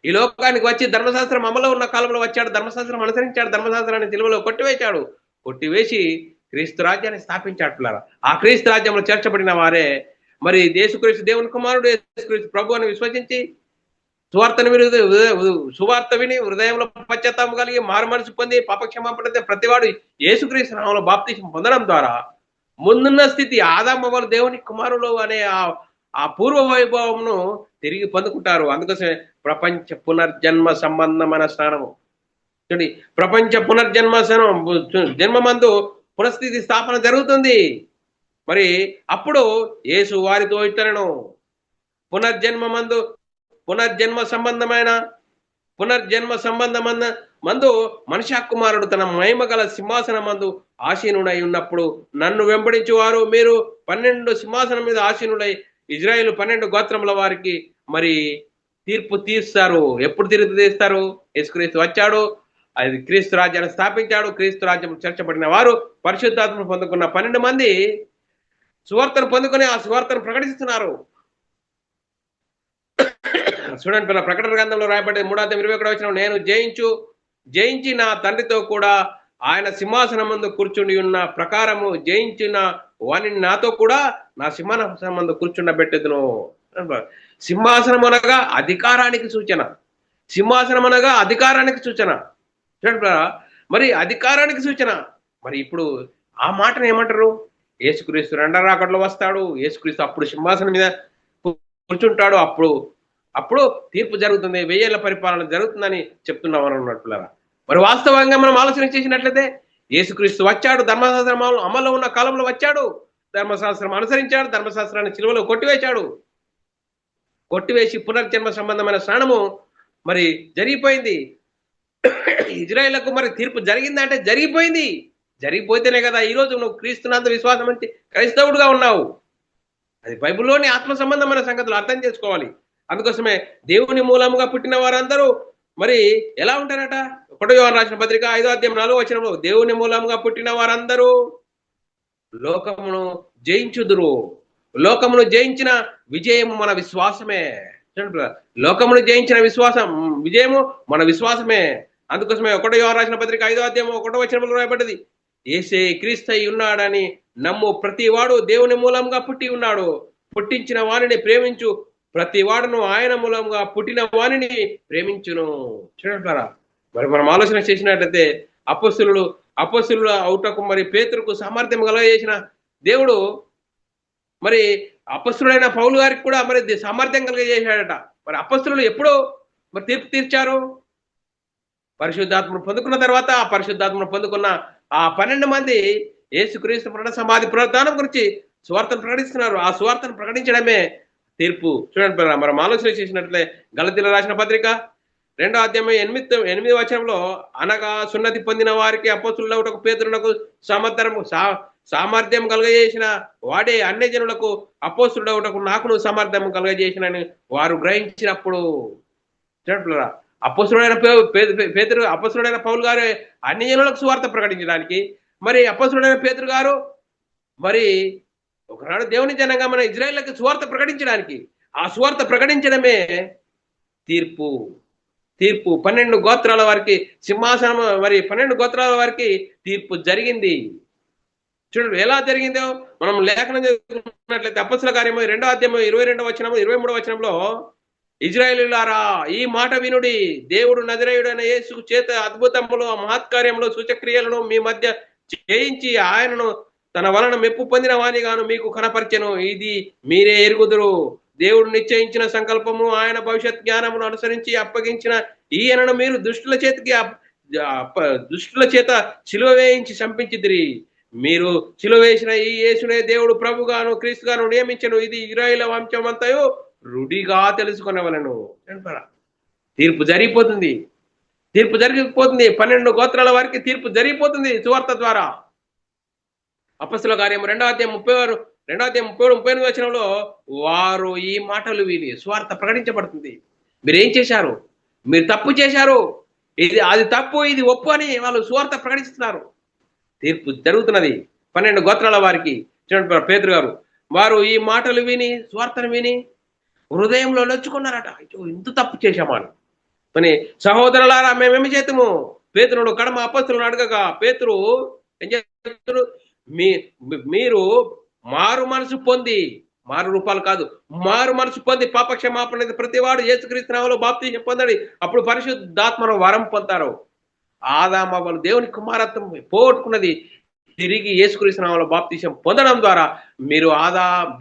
ఈ లోకానికి వచ్చి ధర్మశాస్త్రం అమలు ఉన్న కాలంలో వచ్చాడు, ధర్మశాస్త్రం అనుసరించాడు, ధర్మశాస్త్రాన్ని సిలువలో కొట్టివేసి క్రీస్తు రాజ్యాన్ని స్థాపించాడు పిల్లరా. ఆ క్రీస్తు రాజ్యంలో చేర్చబడిన వారే మరి యేసుక్రీస్తు దేవుని కుమారుడు యేసుక్రీస్తు ప్రభు అని విశ్వసించి సువార్త విని హృదయంలో పశ్చాత్తాపం కలిగి మారుమనసు పొంది పాపక్షమాపణ ప్రతివాడు యేసుక్రీస్తు నామములో బాప్తిసం పొందడం ద్వారా ముందున్న స్థితి ఆదాము దేవుని కుమారులు అనే ఆ పూర్వ వైభవమును తిరిగి పొందుకుంటారు. అందుకోసమే ప్రపంచ పునర్జన్మ సంబంధమైన స్నానము. చూడండి, ప్రపంచ పునర్జన్మ జన్మమందు పునఃస్థితి స్థాపన జరుగుతుంది. మరి అప్పుడు యేసు వారితో ఇట్లనెను, పునర్జన్మ సంబంధమైన మందు మనుష్య కుమారుడు తన మహిమ గల సింహాసనం మందు ఆసీనుడై ఉన్నప్పుడు నన్ను వెంబడించువారు మీరు 12 సింహాసనం మీద ఆసీనుడై ఇజ్రాయేలు 12 గోత్రముల వారికి మరి తీర్పు తీస్తారు. ఎప్పుడు తీర్పు తీస్తారు? యేసుక్రీస్తు వచ్చాడు, అది క్రీస్తు రాజ్యాన్ని స్థాపించాడు. క్రీస్తు రాజ్యం చేర్చబడిన వారు పరిశుద్ధాత్మను పొందుకున్న 12 మంది సువార్తను పొందుకొని ఆ సువార్తను ప్రకటిస్తున్నారు. చూడండి, ప్రకటన గ్రంథంలో రాయబడి 3:21 నేను జయించి నా తండ్రితో కూడా ఆయన సింహాసనం ముందు కూర్చుని ఉన్న ప్రకారము జయించిన వాణిని నాతో కూడా నా సింహాసనం ముందు కూర్చుండబెట్టెదను. సింహాసనం అనగా అధికారానికి సూచన. సింహాసనం అనగా అధికారానికి సూచన. చూడండి, మరి అధికారానికి సూచన. మరి ఇప్పుడు ఆ మాటను ఏమంటారు? యేసుక్రీస్తు రెండవ రాకడలో వస్తాడు. యేసుక్రీస్తు అప్పుడు సింహాసనం మీద కూర్చుంటాడు. అప్పుడు తీర్పు జరుగుతుంది, 1000 ఏళ్ల పరిపాలన జరుగుతుందని చెప్తున్నాం అన్నట్లుగా. మరి వాస్తవంగా మనం ఆలోచన చేసినట్లయితే యేసుక్రీస్తు వచ్చాడు, ధర్మశాస్త్రం అమల్లో ఉన్న కాలంలో వచ్చాడు, ధర్మశాస్త్రం అనుసరించాడు, ధర్మశాస్త్రాన్ని సిలువలో కొట్టివేసి పునర్జన్మ సంబంధమైన స్నానము మరి జరిగిపోయింది. ఇజ్రాయేళ్లకు మరి తీర్పు జరిగిందంటే జరిగిపోతేనే కదా ఈరోజు నువ్వు క్రీస్తునందు విశ్వాసం అంటే క్రైస్తవుడుగా ఉన్నావు. అది బైబిల్లోని ఆత్మ సంబంధమైన సంగతులు అర్థం చేసుకోవాలి. అందుకోసమే దేవుని మూలముగా పుట్టిన వారందరూ మరి ఎలా ఉంటారట? 1 యోహాను రాసిన పత్రిక 5:4 దేవుని మూలముగా పుట్టిన వారందరూ లోకమును జయించుదురు. లోకమును జయించిన విజయము మన విశ్వాసమే. లోకమును జయించిన విజయము మన విశ్వాసమే. అందుకోసమే 1 యోహాను రాసిన పత్రిక 5:1 రాయబడ్డది, యేసే క్రీస్తు ఉన్నాడని నమ్ము ప్రతి వాడు దేవుని మూలంగా పుట్టి ఉన్నాడు. పుట్టించిన వారిని ప్రేమించు ప్రతి వాడును ఆయన మూలంగా పుట్టిన వారిని ప్రేమించును. చూడండి, మరి మనం ఆలోచన చేసినట్లయితే అపొస్తలులు అవుటకు మరి పేతురుకు సామర్థ్యం కలగజేసిన దేవుడు మరి అపొస్తలుడైన పౌలు గారికి కూడా మరి సామర్థ్యం కలగజేశాడట. మరి అపొస్తలులు ఎప్పుడు మరి తీర్పు తీర్చారు? పరిశుద్ధాత్మను పొందుకున్న తర్వాత ఆ పరిశుద్ధాత్మను పొందుకున్న ఆ 12 మంది యేసుక్రీస్తు మరణ సమాధి పునరుద్ధానం గురించి సువార్తను ప్రకటిస్తున్నారు. ఆ సువార్తను ప్రకటించడమే తీర్పు. చూడండి, మనం ఆలోచన చేసినట్లే గలతీయులకు రాసిన పత్రిక 2వ అధ్యాయం 8వ అనగా సున్నతి పొందిన వారికి అపొస్తలులకు పేతురునకు సామర్థ్యం కలుగజేసిన వాడే అన్య జనులకు అపొస్తలుడవుటకు నాకును సామర్థ్యం కలుగజేసినని వారు గ్రహించినప్పుడు. చూడండి, అపొస్తలుడైన పౌలు గారు అన్య జనులకు సువార్త ప్రకటించడానికి, మరి అపొస్తలుడైన పేతురు గారు మరి ఒకనాడు దేవుని జనంగా మన ఇజ్రాయేళ్లకు సువార్త ప్రకటించడానికి, ఆ సువార్త ప్రకటించడమే తీర్పు. 12 గోత్రాల వారికి సింహాసనం, మరి 12 గోత్రాల వారికి తీర్పు జరిగింది. చూడండి ఎలా జరిగిందో మనం లేఖనం చదువుకున్నట్లయితే అపొస్తలుల కార్యము 2వ అధ్యాయం 22 23 ఇజ్రాయేలీయులారా ఈ మాట వినుడి, దేవుడు నజరేయుడైన యేసు చేత అద్భుతములు మహత్కార్యములు సూచక్రియలను మీ మధ్య చేయించి ఆయనను తన వలన మెప్పు పొందిన వానిగాను మీకు కనపరిచెను. ఇది మీరే ఎరుగుదురు. దేవుడు నిశ్చయించిన సంకల్పము ఆయన భవిష్యత్ జ్ఞానమును అనుసరించి అప్పగించిన ఈయనను మీరు దుష్టుల చేత సిలువ వేయించి చంపించిదిరి. మీరు సిలువ వేసిన ఈ యేసునే దేవుడు ప్రభుగాను క్రీస్తుగాను నియమించెను. ఇది ఇశ్రాయేలు వంశమంతయు రుడిగా తెలుసుకునేవలను. తీర్పు జరిగిపోతుంది. 12 గోత్రాల వారికి తీర్పు జరిగిపోతుంది సువార్త ద్వారా. అపొస్తలుల కార్యం 2వ అధ్యాయం 37 వారు ఈ మాటలు విని సువార్త ప్రకటించబడుతుంది. మీరేం చేశారు? మీరు తప్పు చేశారు, అది తప్పు ఇది ఒప్పు అని వాళ్ళు సువార్త ప్రకటిస్తున్నారు. తీర్పు జరుగుతున్నది 12 గోత్రాల వారికి. చూడండి, పేతురు గారు వారు ఈ మాటలు విని సువార్తను విని హృదయంలో నొచ్చుకున్నారట. ఇంత తప్పు చేశామని. కానీ సహోదరులారా మేమేమి చేతుము? పేతురుడు కడమ అపొస్తలులను అడగగా పేతురు ఏం చేస్తున్నారు? మీరు మారు మనసు పొంది, మారు రూపాలు కాదు, మారు మనసు పొంది పాపక్షమాపణ ప్రతి వాడు యేసుక్రీస్తు నామములో బాప్తిసం పొందండి, అప్పుడు పరిశుద్ధాత్మను వరం పొందారు. ఆదామవ్వలు దేవుని కుమారత్వం పోగొట్టుకున్నది, తిరిగి యేసుక్రీస్తు నామములో బాప్తిసం పొందడం ద్వారా మీరు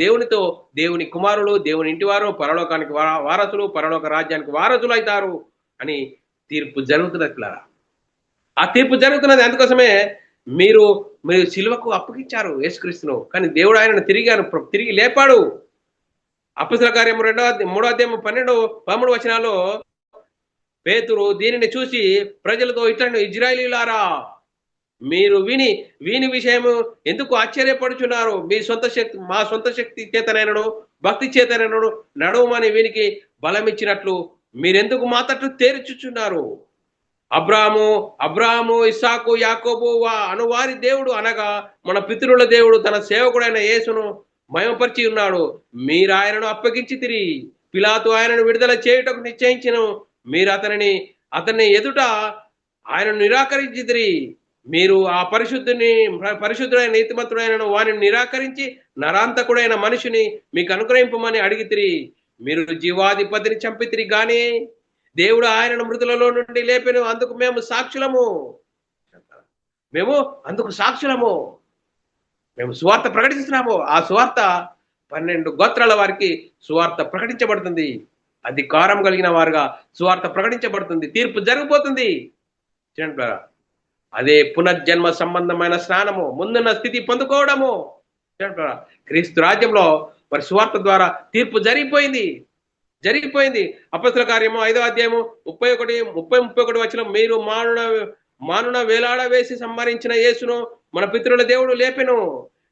దేవునితో దేవుని కుమారులు, దేవుని ఇంటివారు, పరలోకానికి వారసులు, పరలోక రాజ్యానికి వారసులు అవుతారు అని తీర్పు జరుగుతున్నట్లా. ఆ తీర్పు జరుగుతున్నది. అందుకోసమే మీరు సిలువకు అప్పగించారు యేసుక్రీస్తును, కానీ దేవుడు ఆయనను తిరిగి లేపాడు. అపొస్తలుల కార్యం 3వ అధ్యాయం 12-13 పేతురు దీనిని చూసి ప్రజలతో ఇట్లను, ఇజ్రాయేలీయులారా, మీరు వీని విషయము ఎందుకు ఆశ్చర్యపడుచున్నారు? మా సొంత శక్తి చేతనైనను భక్తి చేతనైనను నడవమని వీనికి బలమిచ్చినట్లు మీరెందుకు మా తట్టు తేరుచుచున్నారు? అబ్రాహాము ఇస్సాకు యాకోబు అనువారి దేవుడు అనగా మన పితరుల దేవుడు తన సేవకుడైన యేసును మహిమపరిచి ఉన్నాడు. మీరు ఆయనను అప్పగించితిరి. పిలాతు ఆయనను విడుదల చేయుటకు నిశ్చయించెను. మీరు అతని ఎదుట ఆయనను నిరాకరించితిరి. మీరు ఆ పరిశుద్ధుడైన నీతిమంతుడైన వారిని నిరాకరించి నరాంతకుడైన మనిషిని మీకు అనుగ్రహింపమని అడిగితిరి. మీరు జీవాధిపతిని చంపితిరి గాని దేవుడు ఆయనను మృతులలో నుండి లేపెను. అందుకు మేము సాక్షులము. మేము సువార్త ప్రకటిస్తున్నాము. ఆ సువార్త 12 గోత్రాల వారికి సువార్త ప్రకటించబడుతుంది. అధికారం కలిగిన వారుగా సువార్త ప్రకటించబడుతుంది. తీర్పు జరిగిపోతుంది. అదే పునర్జన్మ సంబంధమైన స్నానము, ముందున్న స్థితి పొందుకోవడము. క్రీస్తు రాజ్యంలో మరి సువార్త ద్వారా తీర్పు జరిగిపోయింది. అపొస్తలుల కార్యము 5వ అధ్యాయము 31 వచనం, మీరు మానున వేలాడ వేసి సంహరించిన యేసును మన పితరుల దేవుడు లేపెను.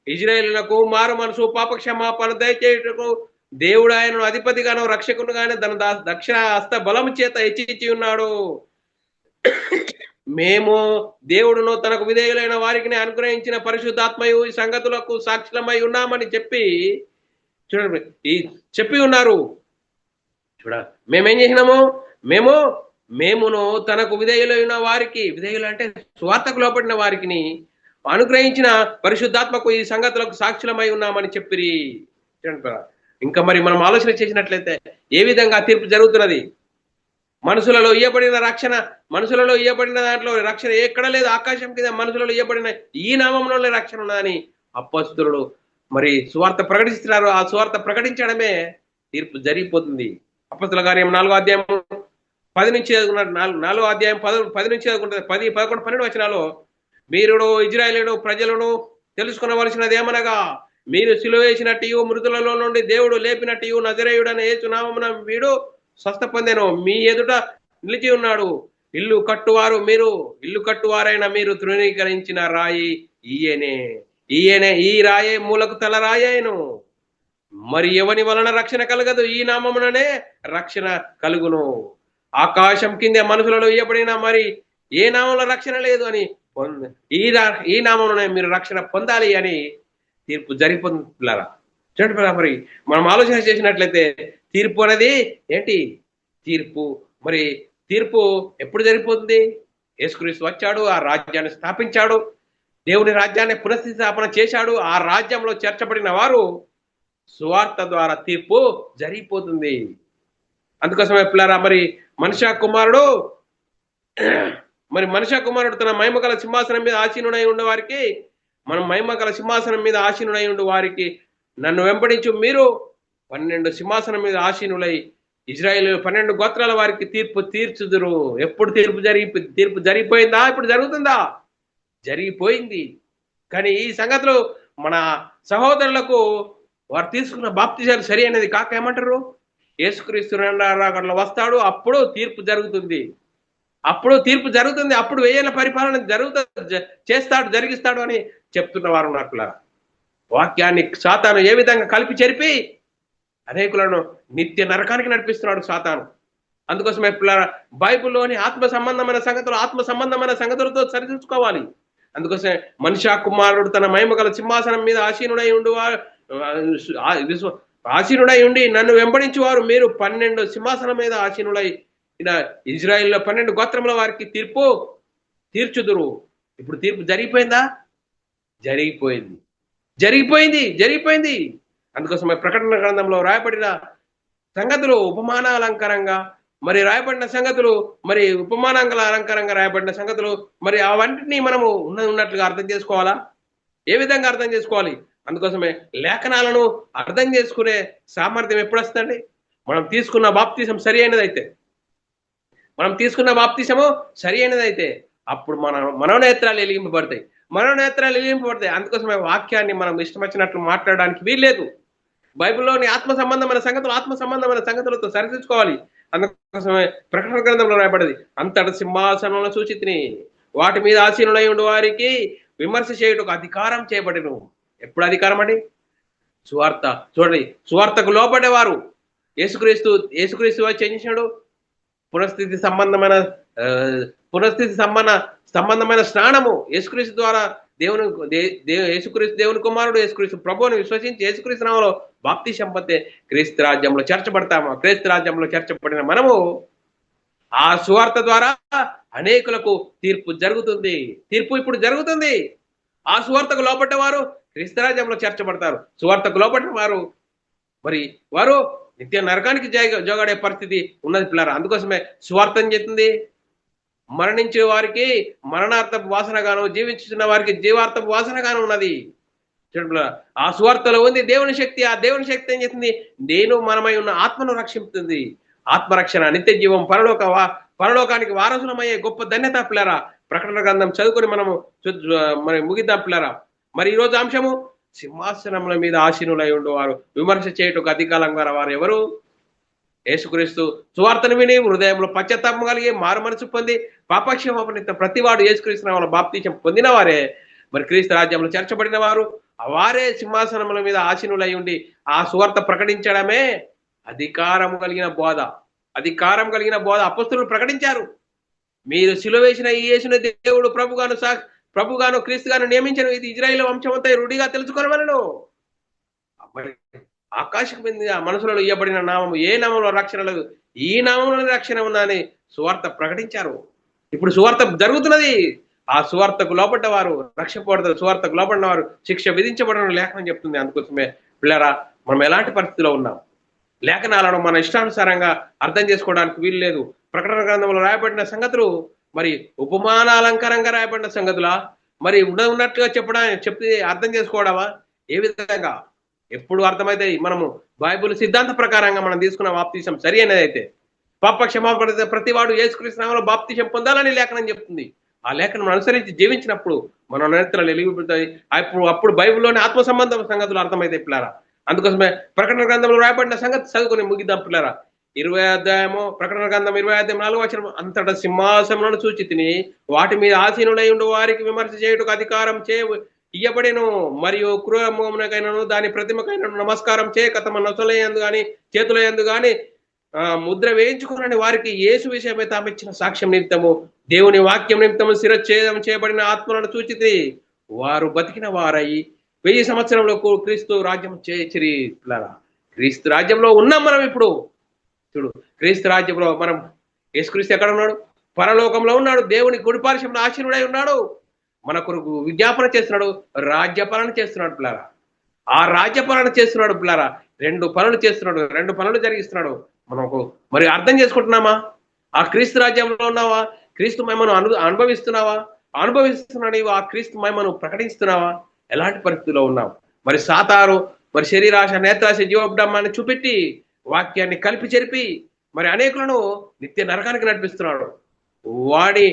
ఇజ్రాయేలులకు మారు మనసు పాపక్షమాపణ దయచేయుటకు దేవుడు ఆయనను అధిపతిగాను రక్షకునిగాను తన దక్షిణ హస్త బలము చేత హెచ్చించి ఉన్నాడు. మేము దేవుడును తనకు విధేయులైన వారికి అనుగ్రహించిన పరిశుద్ధాత్మయు ఈ సంగతులకు సాక్షులమై ఉన్నామని చెప్పి ఉన్నారు. మేమేం చేసినాము? మేమును తనకు విధేయులైన వారికి, విధేయులు అంటే స్వార్థకు లోపడిన వారికి అనుగ్రహించిన పరిశుద్ధాత్మకు ఈ సంగతులకు సాక్షులమై ఉన్నామని చెప్పిరి. ఇంకా మరి మనం ఆలోచన చేసినట్లయితే ఏ విధంగా తీర్పు జరుగుతున్నది? మనుషులలో ఇయ్యబడిన రక్షణ, మనుషులలో ఇయ్యబడిన దాంట్లో రక్షణ ఎక్కడ లేదు. ఆకాశం కింద మనుషులలో ఇయ్యబడిన ఈ నామంలోనే రక్షణ ఉన్నదని అపొస్తలులు మరి సువార్త ప్రకటిస్తున్నారు. ఆ సువార్త ప్రకటించడమే తీర్పు జరిగిపోతుంది. అపొస్తలుల కార్యం 4వ అధ్యాయం 10 నుంచి 4వ అధ్యాయం 10 నుంచి 10, 11, 12 వచనాలు, మీరు ఇజ్రాయేలు ప్రజలను తెలుసుకునవలసినది ఏమనగా, మీరు సిలువ వేసినట్టు మృతులలో నుండి దేవుడు లేపినట్టు నజరేయుడైన యేసు నామమున వీడు స్వస్థ పొందెను. మీ ఎదుట నిలిచి ఉన్నాడు. ఇల్లు కట్టువారైన మీరు తృణీకరించిన రాయి ఈయనే ఈ రాయే మూలకు తల రాయేను. మరి ఎవని వలన రక్షణ కలగదు? ఈ నామముననే రక్షణ కలుగును. ఆకాశం కింద మనుషులలో ఇయ్యబడిన మరి ఏ నామంలో రక్షణ లేదు అని ఈ నామంలోనే మీరు రక్షణ పొందాలి అని తీర్పు జరిగిపోతున్నారా? చూడండి మరి మనం ఆలోచన చేసినట్లయితే తీర్పు అనేది ఏంటి? తీర్పు ఎప్పుడు జరిగిపోతుంది? యేసుక్రీస్తు వచ్చాడు, ఆ రాజ్యాన్ని స్థాపించాడు, దేవుని రాజ్యాన్ని పునఃస్థాపన చేశాడు. ఆ రాజ్యంలో చేర్చబడిన వారు సువార్త ద్వారా తీర్పు జరిగిపోతుంది. అందుకోసమే పిల్లరా మరి మనుష్య కుమారుడు తన మహిమగల సింహాసనం మీద ఆసీనుడై ఉండవారికి, మనం మహిమగల సింహాసనం మీద ఆసీనుడై ఉండు వారికి, నన్ను వెంబడించు మీరు 12 సింహాసనం మీద ఆసీనులై ఇజ్రాయేలు 12 గోత్రాల వారికి తీర్పు తీర్చుదురు. ఎప్పుడు తీర్పు జరిగిపోయిందా? ఇప్పుడు జరుగుతుందా? జరిగిపోయింది. కానీ ఈ సంగతులు మన సహోదరులకు వారు తీసుకున్న బాప్తిజాలు సరి అనేది కాక ఏమంటారు? యేసుక్రీస్తు వస్తాడు, అప్పుడు తీర్పు జరుగుతుంది. అప్పుడు వేయేళ్ళ పరిపాలన జరిగిస్తాడు అని చెప్తున్న వారు నాకులా. వాక్యాన్ని సాతాను ఏ విధంగా కలిపి చెరిపి అనేకులను నిత్య నరకానికి నడిపిస్తున్నాడు సాతాను. అందుకోసమే బైబిల్లోని ఆత్మ సంబంధమైన సంగతులతో సరిచూసుకోవాలి. అందుకోసమే మనుష్య కుమారుడు తన మహిమగల సింహాసనం మీద ఆసీనుడై ఉండి నన్ను వెంబడించువారు మీరు 12 సింహాసనం మీద ఆసీనులై ఇజ్రాయిల్లో 12 గోత్రముల వారికి తీర్పు తీర్చుదురు. ఇప్పుడు తీర్పు జరిగిపోయిందా? జరిగిపోయింది. అందుకోసమే ప్రకటన గ్రంథంలో రాయబడిన సంగతులు ఉపమానాలంకారంగా మరి రాయబడిన సంగతులు, మరి ఉపమానాల అలంకారంగా రాయబడిన సంగతులు, మరి అవన్నిటినీ మనము ఉన్నట్లుగా అర్థం చేసుకోవాలా? ఏ విధంగా అర్థం చేసుకోవాలి? అందుకోసమే లేఖనాలను అర్థం చేసుకునే సామర్థ్యం ఎప్పుడు వస్తుందండి? మనం తీసుకున్న బాప్తిసం సరి అయినదైతే అప్పుడు మనోనేత్రాలు వెలిగింపబడతాయి. అందుకోసమే వాక్యాన్ని మనం ఇష్టం వచ్చినట్లు మాట్లాడడానికి వీల్లేదు. బైబిల్లోని ఆత్మ సంబంధమైన సంగతులతో సరిచూసుకోవాలి. అందుకోసమే ప్రకటన గ్రంథంలో రాయబడింది, అంతటి సింహాసనంలో సూచితిని, వాటి మీద ఆసీనులై ఉండే వారికి విమర్శ చేయుటకు అధికారం చేయబడిను. ఎప్పుడు అధికారం అండి? సువార్త. చూడండి, సువార్తకు లోపడేవారు యేసుక్రీస్తు వచ్చి ఏం చేసినాడు? పునఃస్థితి సంబంధమైన సంబంధమైన స్నానము యేసుక్రీస్తు ద్వారా యేసుక్రీస్తు దేవుని కుమారుడు, యేసుక్రీస్తు ప్రభువుని విశ్వసించి యేసుక్రీస్తు నామములో బాప్తిసం పొందే క్రీస్తు రాజ్యంలో చేర్చబడతాము. క్రీస్తు రాజ్యంలో చేర్చబడిన మనము ఆ సువార్త ద్వారా అనేకులకు తీర్పు జరుగుతుంది. తీర్పు ఇప్పుడు జరుగుతుంది. ఆ సువార్తకు లోపడ్డవారు క్రీస్తు రాజ్యంలో చేర్చబడతారు. సువార్తకు లోపడిన వారు మరి వారు నిత్య నరకానికి జోగాడే పరిస్థితి ఉన్నది పిల్లరా. అందుకోసమే సువార్త ఏం చెప్తుంది? మరణించే వారికి మరణార్థపు వాసనగాను, జీవించుతున్న వారికి జీవార్థపు వాసనగాను ఉన్నది. ఆ సువార్తలో ఉంది దేవుని శక్తి. ఆ దేవుని శక్తి ఏం చేస్తుంది? నేను మనమై ఉన్న ఆత్మను రక్షిస్తుంది. ఆత్మరక్షణ, నిత్య జీవం, పరలోకానికి వారసులమయ్యే గొప్ప ధన్యత పిల్లరా. ప్రకటన గ్రంథం చదువుకొని మరి ముగిద్దాం పిల్లరా. మరి ఈరోజు అంశము, సింహాసనముల మీద ఆసీనులై ఉండేవారు విమర్శ చేయటకు అధికారం గల వారు ఎవరు? యేసుక్రీస్తు సువార్తను విని హృదయంలో పశ్చాత్తాపం కలిగి మారు మనసు పొంది పాపక్షమాపణ ప్రతివాడు యేసుక్రీస్తు నామములో బాప్తిసం పొందిన వారే మరి క్రీస్తు రాజ్యంలో చేర్చబడిన వారు. వారే సింహాసనముల మీద ఆసీనులై ఉండి ఆ సువార్త ప్రకటించడమే అధికారం కలిగిన బోధ. అధికారం కలిగిన బోధ అపొస్తలులు ప్రకటించారు. మీరు సిలువ వేసిన ఈ యేసుని దేవుడు ప్రభుగాను క్రీస్తుగాను నియమించను. ఇది ఇజ్రాయేలు వంశమంతా రూఢిగా తెలుసుకోవాలను. ఆకాశం మీద మనుషులలో ఇవ్వబడిన నామము ఏ నామంలో రక్షణ లేదు, ఈ నామంలో రక్షణ ఉందని సువార్త ప్రకటించారు. ఇప్పుడు సువార్త జరుగుతున్నది. ఆ సువార్తకు లోపడ్డ వారు రక్షపడతారు. సువార్తకు లోపడిన వారు శిక్ష విధించబడిన లేఖనం చెప్తుంది. అందుకోసమే పిల్లరా, మనం ఎలాంటి పరిస్థితిలో ఉన్నాం? లేఖనాలను మన ఇష్టానుసారంగా అర్థం చేసుకోవడానికి వీలు లేదు. ప్రకటన గ్రంథంలో రాయబడిన సంగతులు మరి ఉపమానాలంకారంగా రాయబడిన సంగతులా, మరి ఉన్నట్టుగా చెప్తే అర్థం చేసుకోవడమా? ఏ విధంగా ఎప్పుడు అర్థమైతే మనము బైబిల్ సిద్ధాంత ప్రకారంగా మనం తీసుకున్న బాప్తిసం సరి అనేది అయితే పాప క్షమాపణ ప్రతివాడు యేసుక్రీస్తు నామములో బాప్తిసం పొందాలని లేఖనం చెప్తుంది. ఆ లేఖనం అనుసరించి జీవించినప్పుడు మన నేత్రాలు వెలిగిపోతాయి. అప్పుడు బైబిల్లోని ఆత్మ సంగతులు అర్థమైతే పిల్లరా. అందుకోసమే ప్రకటన గ్రంథంలో రాయబడిన సంగతి చదువుకొని ముగిద్దాం పిల్లరా. 20వ అధ్యాయము, ప్రకటన గ్రంథం 20వ అధ్యాయం 4వ వచనం, అంతటా సింహాసనములను సూచితిని, వాటి మీద ఆసీనులై ఉండు వారికి విమర్శ చేయుటకు అధికారం ఇయ్యబడెను. మరియు క్రూరమూమునకైనను దాని ప్రతిమకైనను నమస్కారం చేయక తమ నొసలయందు గాని చేతులయందు గాని ముద్ర వేయించుకునని వారికి యేసు విషయమై తాము ఇచ్చిన సాక్ష్యం నిమిత్తము దేవుని వాక్యం నిమిత్తము శిరచ్ఛేదం చేయబడిన ఆత్మలను సూచితి వారు బతికిన వారయి 1000 సంవత్సరంలో క్రీస్తు రాజ్యం చేచిరి. క్రీస్తు రాజ్యంలో ఉన్నాం మనం ఇప్పుడు. చూడు, క్రీస్తు రాజ్యంలో మనం, యేసుక్రీస్తు ఎక్కడ ఉన్నాడు? పరలోకంలో ఉన్నాడు. దేవుని కుడిపార్శ్వంలో ఆసీనుడై ఉన్నాడు. మన కొరకు విజ్ఞాపన చేస్తున్నాడు, రాజ్యపాలన చేస్తున్నాడు పిల్లరా. ఆ రాజ్యపాలన చేస్తున్నాడు పిల్లరా. 2 పనులు చేస్తున్నాడు, 2 పనులు జరిగిస్తున్నాడు. మనకు మరి అర్థం చేసుకుంటున్నామా? ఆ క్రీస్తు రాజ్యంలో ఉన్నావా? క్రీస్తు మహిమను అనుభవిస్తున్నావా? అనుభవిస్తున్నాడు. ఆ క్రీస్తు మహిమను ప్రకటిస్తున్నావా? ఎలాంటి పరిస్థితుల్లో ఉన్నావు? మరి సాతారు మరి శరీరాశ, నేత్రాశ, జీవబ్రహ్మాన్ని చూపెట్టి వాక్యాన్ని కలిపి చెరిపి మరి అనేకులను నిత్య నరకానికి నడిపిస్తున్నాడు. వాడి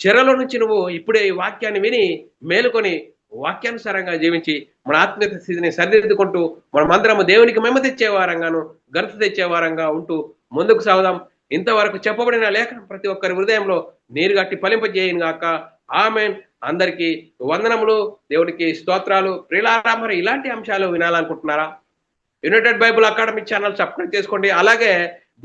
చెరలో నుంచి నువ్వు ఇప్పుడే ఈ వాక్యాన్ని విని మేలుకొని వాక్యానుసారంగా జీవించి మన ఆత్మీయ స్థితిని సరిదిద్దుకుంటూ మనమందరము దేవునికి మహిమ తెచ్చేవారంగాను ఘనత తెచ్చేవారంగా ఉంటూ ముందుకు సాగుదాం. ఇంతవరకు చెప్పబడిన లేఖనం ప్రతి ఒక్కరి హృదయంలో నీరుగట్టి ఫలింపజేయను గాక. ఆమేన్. అందరికీ వందనములు, దేవునికి స్తోత్రాలు. ప్రియులారా, మరి ఇలాంటి అంశాలు వినాలనుకుంటున్నారా? United Bible Academy channel subscribe చేసుకోండి. అలాగే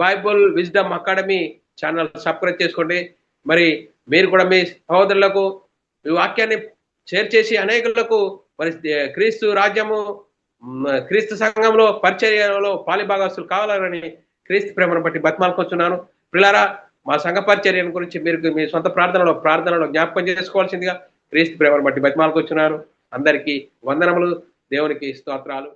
Bible wisdom academy channel subscribe చేసుకోండి. మరి మీరు కూడా మీ సహోదరులకు ఈ వాక్యాన్ని షేర్ చేసి అనేకులకు మరి క్రీస్తు రాజ్యము, క్రీస్తు సంఘంలో పరిచర్యలో పాలిభాగస్తులు కావాలని క్రీస్తు ప్రేమను బట్టి బతిమాలుకొచ్చున్నాను. ప్రియులారా, మా సంఘ పరిచర్య గురించి మీరు మీ సొంత ప్రార్థనలో జ్ఞాపకం చేసుకోవాల్సిందిగా క్రీస్తు ప్రేమను బట్టి బతిమాలుకొచ్చున్నారు. అందరికీ వందనములు, దేవునికి స్తోత్రాలు.